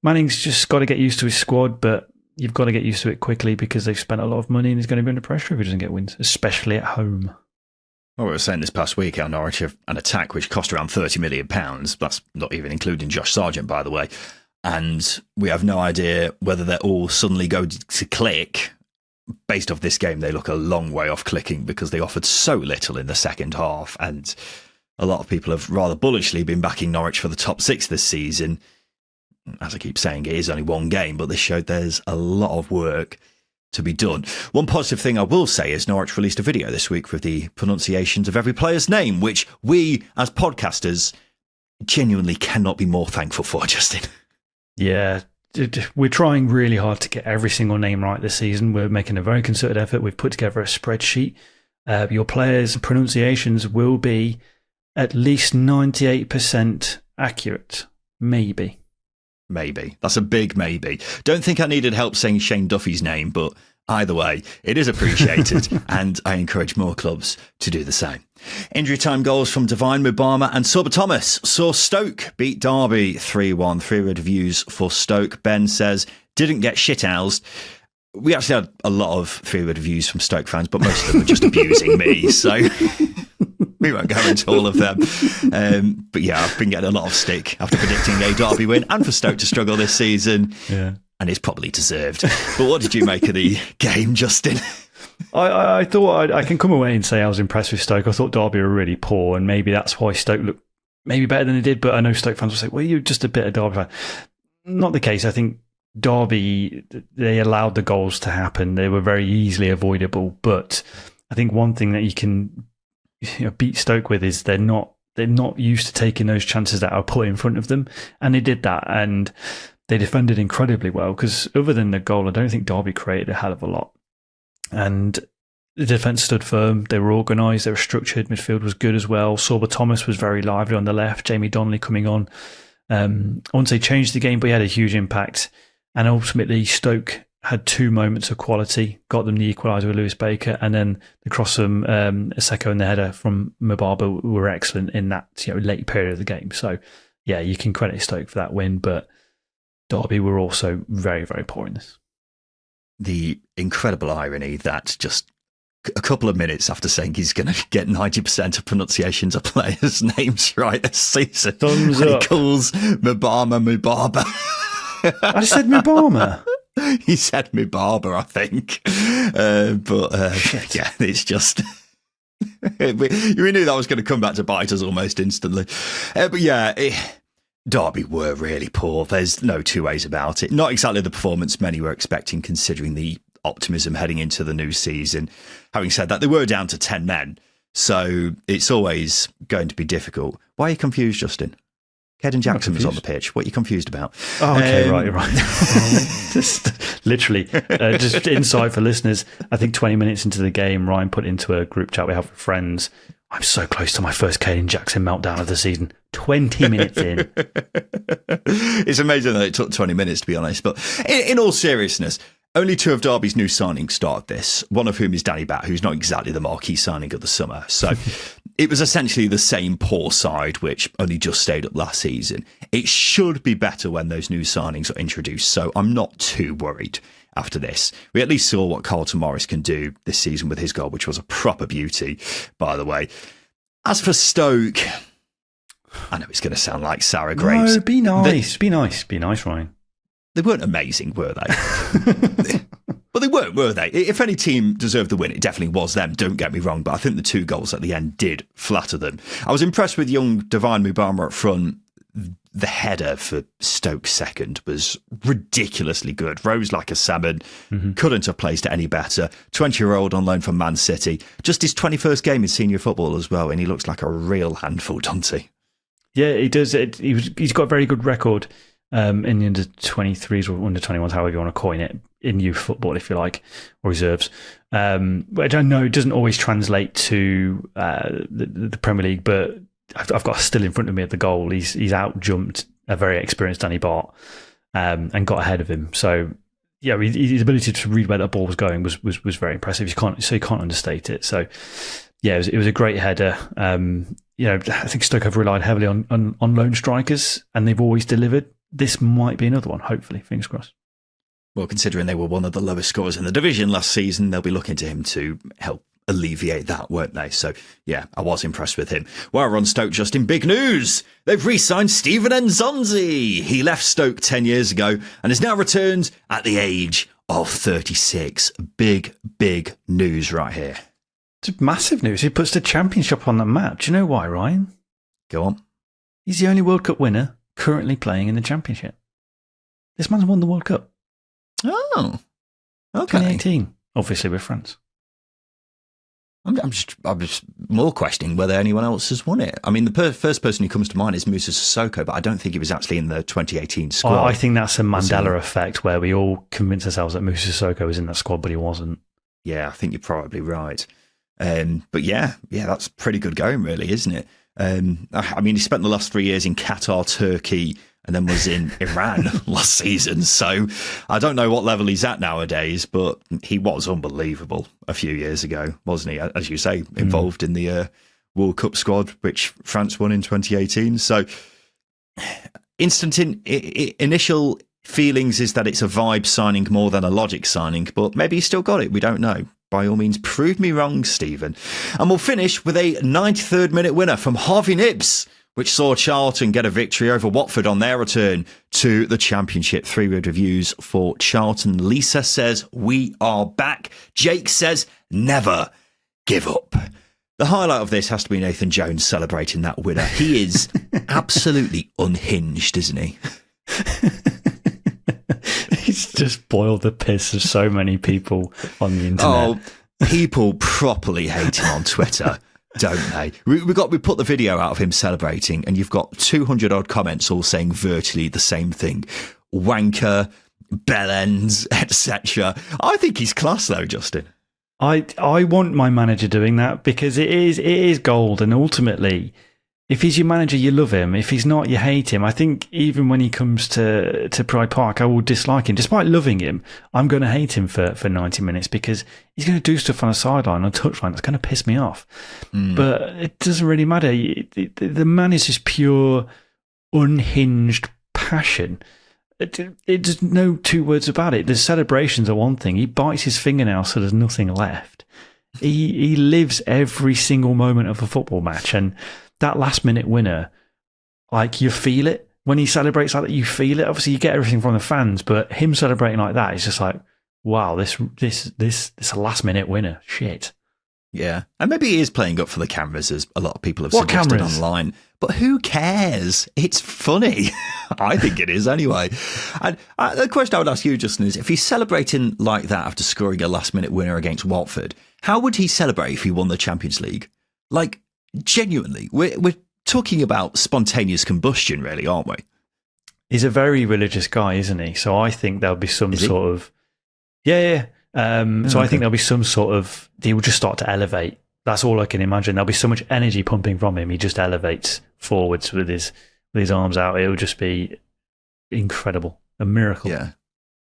Manning's just got to get used to his squad, but you've got to get used to it quickly because they've spent a lot of money and he's going to be under pressure if he doesn't get wins, especially at home. Well, we were saying this past week how Norwich have an attack which cost around £30 million. That's not even including Josh Sargent, by the way. And we have no idea whether they're all suddenly going to click. Based off this game, they look a long way off clicking because they offered so little in the second half. And a lot of people have rather bullishly been backing Norwich for the top six this season. As I keep saying, it is only one game, but this showed there's a lot of work to be done. One positive thing I will say is Norwich released a video this week with the pronunciations of every player's name, which we, as podcasters, genuinely cannot be more thankful for, Justin. Yeah, we're trying really hard to get every single name right this season. We're making a very concerted effort. We've put together a spreadsheet. Your players' pronunciations will be at least 98% accurate. Maybe. That's a big maybe. Don't think I needed help saying Shane Duffy's name, but either way, it is appreciated, and I encourage more clubs to do the same. Injury time goals from Divine Mubama and Sorba Thomas saw Stoke beat Derby 3-1. 3 reviews for Stoke. Ben says, didn't get shit-housed. We actually had a lot of 3 reviews from Stoke fans, but most of them were just abusing me, so we won't go into all of them. But yeah, I've been getting a lot of stick after predicting a Derby win and for Stoke to struggle this season. Yeah. And it's probably deserved. But what did you make of the game, Justin? I thought I can come away and say I was impressed with Stoke. I thought Derby were really poor, and maybe that's why Stoke looked maybe better than they did. But I know Stoke fans will say, well, you're just a bit of Derby fan. Not the case. I think Derby, they allowed the goals to happen. They were very easily avoidable. But I think one thing that you can beat Stoke with is they're not used to taking those chances that are put in front of them. And they did that. And they defended incredibly well because other than the goal, I don't think Derby created a hell of a lot. And the defence stood firm. They were organised. They were structured. Midfield was good as well. Sorba Thomas was very lively on the left. Jamie Donnelly coming on. I wouldn't say changed the game, but he had a huge impact. And ultimately, Stoke had 2 moments of quality, got them the equaliser with Lewis Baker, and then the cross from Aseko and the header from Mubaba were excellent in that late period of the game. So, yeah, you can credit Stoke for that win, but Derby were also very, very poor in this. The incredible irony that just a couple of minutes after saying he's going to get 90% of pronunciations of players' names right this season, thumbs up. He calls Mubaba. I said Mubama. He said Mubaba, I think. Yeah, it's just... we knew that was going to come back to bite us almost instantly. But yeah... Derby were really poor. There's no two ways about it. Not exactly the performance many were expecting considering the optimism heading into the new season. Having said that, they were down to 10 men, so it's always going to be difficult. Why are you confused, Justin? Caden Jackson was on the pitch. What are you confused about? Oh, okay, right. Just literally, just insight for listeners. I think 20 minutes into the game, Ryan put into a group chat we have with friends, I'm so close to my first Caden Jackson meltdown of the season. 20 minutes in. It's amazing that it took 20 minutes, to be honest. But in all seriousness, only 2 of Derby's new signings started this, one of whom is Danny Batt, who's not exactly the marquee signing of the summer. So it was essentially the same poor side, which only just stayed up last season. It should be better when those new signings are introduced, so I'm not too worried after this. We at least saw what Carlton Morris can do this season with his goal, which was a proper beauty, by the way. As for Stoke, I know it's going to sound like sour grapes. No, be nice. Be nice, Ryan. They weren't amazing, were they? Well, they weren't, were they? If any team deserved the win, it definitely was them, don't get me wrong, but I think the 2 goals at the end did flatter them. I was impressed with young Divine Mubama up front. The header for Stoke's second was ridiculously good. Rose like a salmon. Couldn't have placed it any better. 20-year-old on loan from Man City. Just his 21st game in senior football as well, and he looks like a real handful, doesn't he? Yeah, he does. He's got a very good record in the under 23s or under 21s, however you want to coin it, in youth football, if you like, or reserves. But I don't know, it doesn't always translate to the Premier League, but I've got still in front of me at the goal. He's out jumped a very experienced Danny Bart and got ahead of him. So yeah, his ability to read where that ball was going was very impressive. You can't understate it. So yeah, it was a great header. I think Stoke have relied heavily on loan strikers, and they've always delivered. This might be another one, hopefully. Fingers crossed. Well, considering they were one of the lowest scorers in the division last season, they'll be looking to him to help alleviate that, won't they? So, yeah, I was impressed with him. While we're on Stoke, Justin, big news! They've re-signed Stephen Nzonzi. He left Stoke 10 years ago and has now returned at the age of 36. Big news right here. It's massive news. He puts the championship on the map. Do you know why, Ryan? Go on. He's the only World Cup winner currently playing in the championship. This man's won the World Cup. Oh, okay. 2018, obviously with France. I'm just more questioning whether anyone else has won it. I mean, the first person who comes to mind is Moussa Sissoko, but I don't think he was actually in the 2018 squad. I think that's a Mandela effect where we all convince ourselves that Moussa Sissoko was in that squad, but he wasn't. Yeah, I think you're probably right. But yeah, that's pretty good going, really, isn't it? I mean, he spent the last 3 years in Qatar, Turkey, and then was in Iran last season. So I don't know what level he's at nowadays, but he was unbelievable a few years ago, wasn't he? As you say, involved in the World Cup squad, which France won in 2018. So initial feelings is that it's a vibe signing more than a logic signing, but maybe he's still got it. We don't know. By all means, prove me wrong, Stephen. And we'll finish with a 93rd minute winner from Harvey Nibbs, which saw Charlton get a victory over Watford on their return to the Championship. 3-word reviews for Charlton. Lisa says, "We are back." Jake says, "Never give up." The highlight of this has to be Nathan Jones celebrating that winner. He is absolutely unhinged, isn't he? He's just boiled the piss of so many people on the internet. Oh, people properly hate him on Twitter, don't they? We put the video out of him celebrating, and you've got 200 odd comments all saying virtually the same thing: wanker, bellends, etc. I think he's class, though, Justin. I want my manager doing that, because it is gold, and ultimately, if he's your manager, you love him. If he's not, you hate him. I think even when he comes to Pride Park, I will dislike him. Despite loving him, I'm going to hate him for 90 minutes, because he's going to do stuff on a sideline, on a touchline, that's going to piss me off. But it doesn't really matter. The man is just pure, unhinged passion. There's no two words about it. The celebrations are one thing. He bites his fingernails so there's nothing left. He lives every single moment of a football match, and that last minute winner, like, you feel it when he celebrates like that. You feel it. Obviously, you get everything from the fans, but him celebrating like that is just like, wow, this a last minute winner. Shit. Yeah, and maybe he is playing up for the cameras, as a lot of people have suggested online. But who cares? It's funny. I think it is anyway. And the question I would ask you, Justin, is if he's celebrating like that after scoring a last minute winner against Watford, how would he celebrate if he won the Champions League? Like, genuinely, we're talking about spontaneous combustion, really, aren't we? He's a very religious guy, isn't he? So I think there'll be some sort of... Yeah. So I think there'll be some sort of... He will just start to elevate. That's all I can imagine. There'll be so much energy pumping from him. He just elevates forwards with his arms out. It will just be incredible. A miracle. Yeah.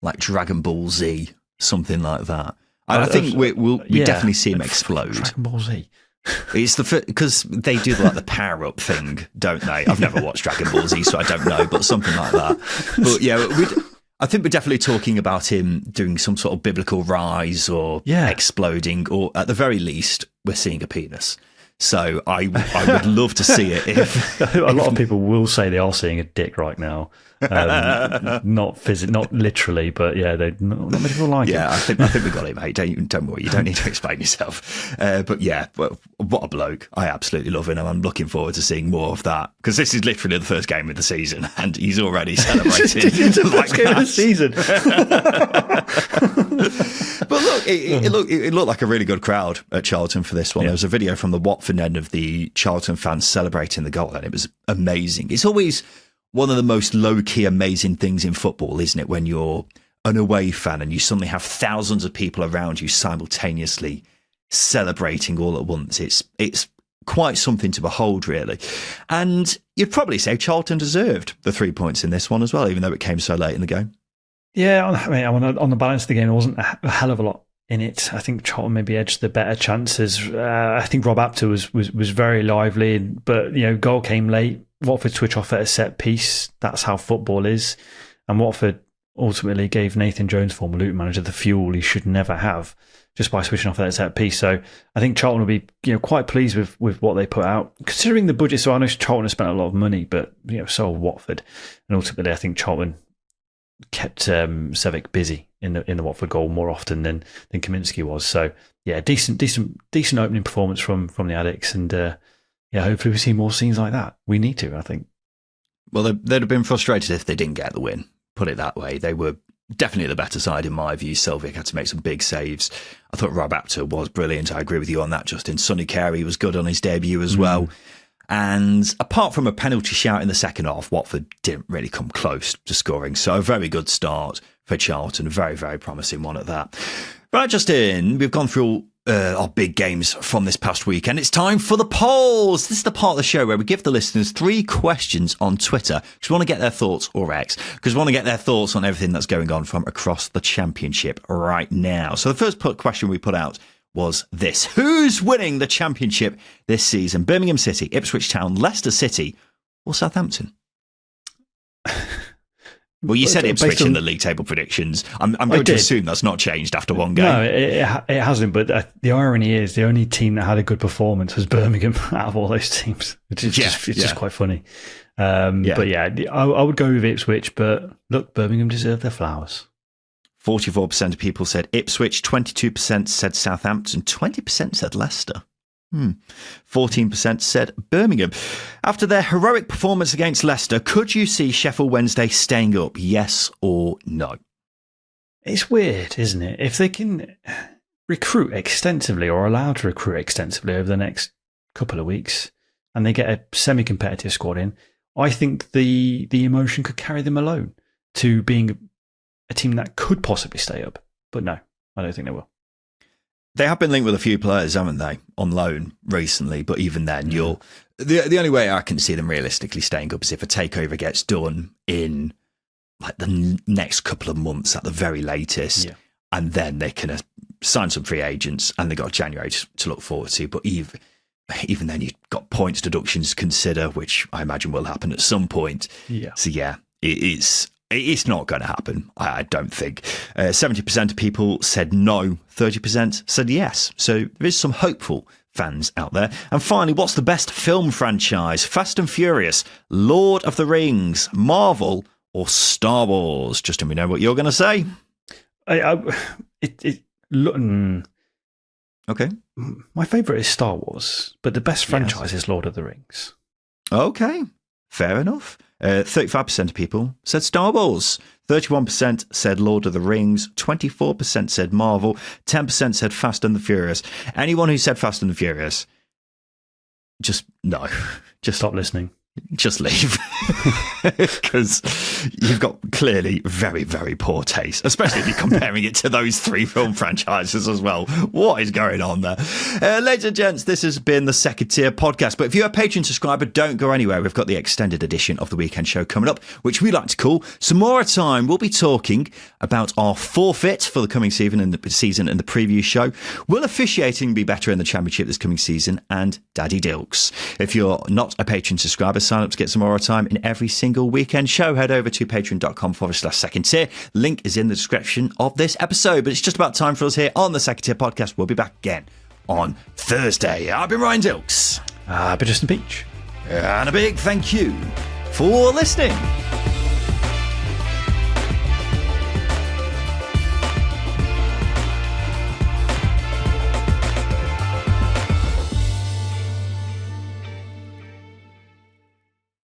Like Dragon Ball Z, something like that. I think we definitely see him explode. Dragon Ball Z. It's because they do like the power up thing, don't they? I've never watched Dragon Ball Z, so I don't know, but something like that. But yeah, I think we're definitely talking about him doing some sort of biblical rise or exploding, or at the very least, we're seeing a penis. So I would love to see it. A lot of people will say they are seeing a dick right now, not literally, but yeah, not many people like it. Yeah, I think we got it, mate. Don't worry, you don't need to explain yourself. But yeah, what a bloke! I absolutely love him, and I'm looking forward to seeing more of that because this is literally the first game of the season, and he's already celebrating. It's the first game of the season. But look, it looked like a really good crowd at Charlton for this one. Yeah. There was a video from the Watford end of the Charlton fans celebrating the goal, and it was amazing. It's always one of the most low-key amazing things in football, isn't it, when you're an away fan and you suddenly have thousands of people around you simultaneously celebrating all at once. It's quite something to behold, really. And you'd probably say Charlton deserved the 3 points in this one as well, even though it came so late in the game. Yeah, I mean, on the balance of the game, there wasn't a hell of a lot in it. I think Charlton maybe edged the better chances. I think Rob Apter was very lively, but goal came late. Watford switch off at a set piece. That's how football is. And Watford ultimately gave Nathan Jones, former Luton manager, the fuel he should never have just by switching off at that set piece. So I think Charlton will be quite pleased with what they put out, considering the budget. So I know Charlton has spent a lot of money, but so Watford, and ultimately I think Charlton kept Sevic busy in the Watford goal more often than Kaminsky was. So yeah, decent opening performance from the Addicts, and hopefully we see more scenes like that. We need to, I think. Well, they'd have been frustrated if they didn't get the win. Put it that way. They were definitely the better side in my view. Selvik had to make some big saves. I thought Rob Apter was brilliant. I agree with you on that, Justin. Sonny Carey was good on his debut as well. And apart from a penalty shout in the second half, Watford didn't really come close to scoring. So a very good start for Charlton. Very, very promising one at that. Right, Justin, we've gone through our big games from this past weekend. It's time for the polls. This is the part of the show where we give the listeners 3 questions on Twitter because we want to get their thoughts, or X, because we want to get their thoughts on everything that's going on from across the Championship right now. So the first question we put out was this: who's winning the Championship this season? Birmingham City, Ipswich Town, Leicester City, or Southampton? Well, you said Ipswich in the league table predictions. I'm going to assume that's not changed after one game. No, it hasn't. But the irony is the only team that had a good performance was Birmingham out of all those teams, which is just quite funny. But yeah, I would go with Ipswich. But look, Birmingham deserve their flowers. 44% of people said Ipswich, 22% said Southampton, 20% said Leicester. 14% said Birmingham. After their heroic performance against Leicester, could you see Sheffield Wednesday staying up, yes or no? It's weird, isn't it? If they can recruit extensively or allowed to recruit extensively over the next couple of weeks and they get a semi-competitive squad in, I think the emotion could carry them alone to being a team that could possibly stay up. But no, I don't think they will. They have been linked with a few players, haven't they, on loan recently? But even then, the only way I can see them realistically staying up is if a takeover gets done in like the next couple of months at the very latest, and then they can sign some free agents, and they got January to look forward to. But even then, you've got points deductions to consider, which I imagine will happen at some point. Yeah. So yeah, it's not going to happen, I don't think. 70% of people said no, 30% said yes. So there is some hopeful fans out there. And finally, what's the best film franchise? Fast and Furious, Lord of the Rings, Marvel, or Star Wars? Justin, we know what you're going to say. Okay. My favourite is Star Wars, but the best franchise is Lord of the Rings. Okay, fair enough. 35% of people said Star Wars, 31% said Lord of the Rings, 24% said Marvel, 10% said Fast and the Furious. Anyone who said Fast and the Furious, just no. Just stop listening. Just leave. Because you've got clearly very, very poor taste, especially if you're comparing it to those 3 film franchises as well. What is going on there? Ladies and gents, this has been the Second Tier Podcast. But if you're a Patreon subscriber, don't go anywhere. We've got the extended edition of the weekend show coming up, which we like to call Some More Time. We'll be talking about our forfeit for the coming season and the preview show. Will officiating be better in the Championship this coming season? And Daddy Dilks. If you're not a Patreon subscriber, sign up to get some more time in every single weekend show. Head over to patreon.com/second tier. Link is in the description of this episode. But it's just about time for us here on the Second Tier Podcast. We'll be back again on Thursday. I've been Ryan Dilks. I've been Justin Peach. And a big thank you for listening.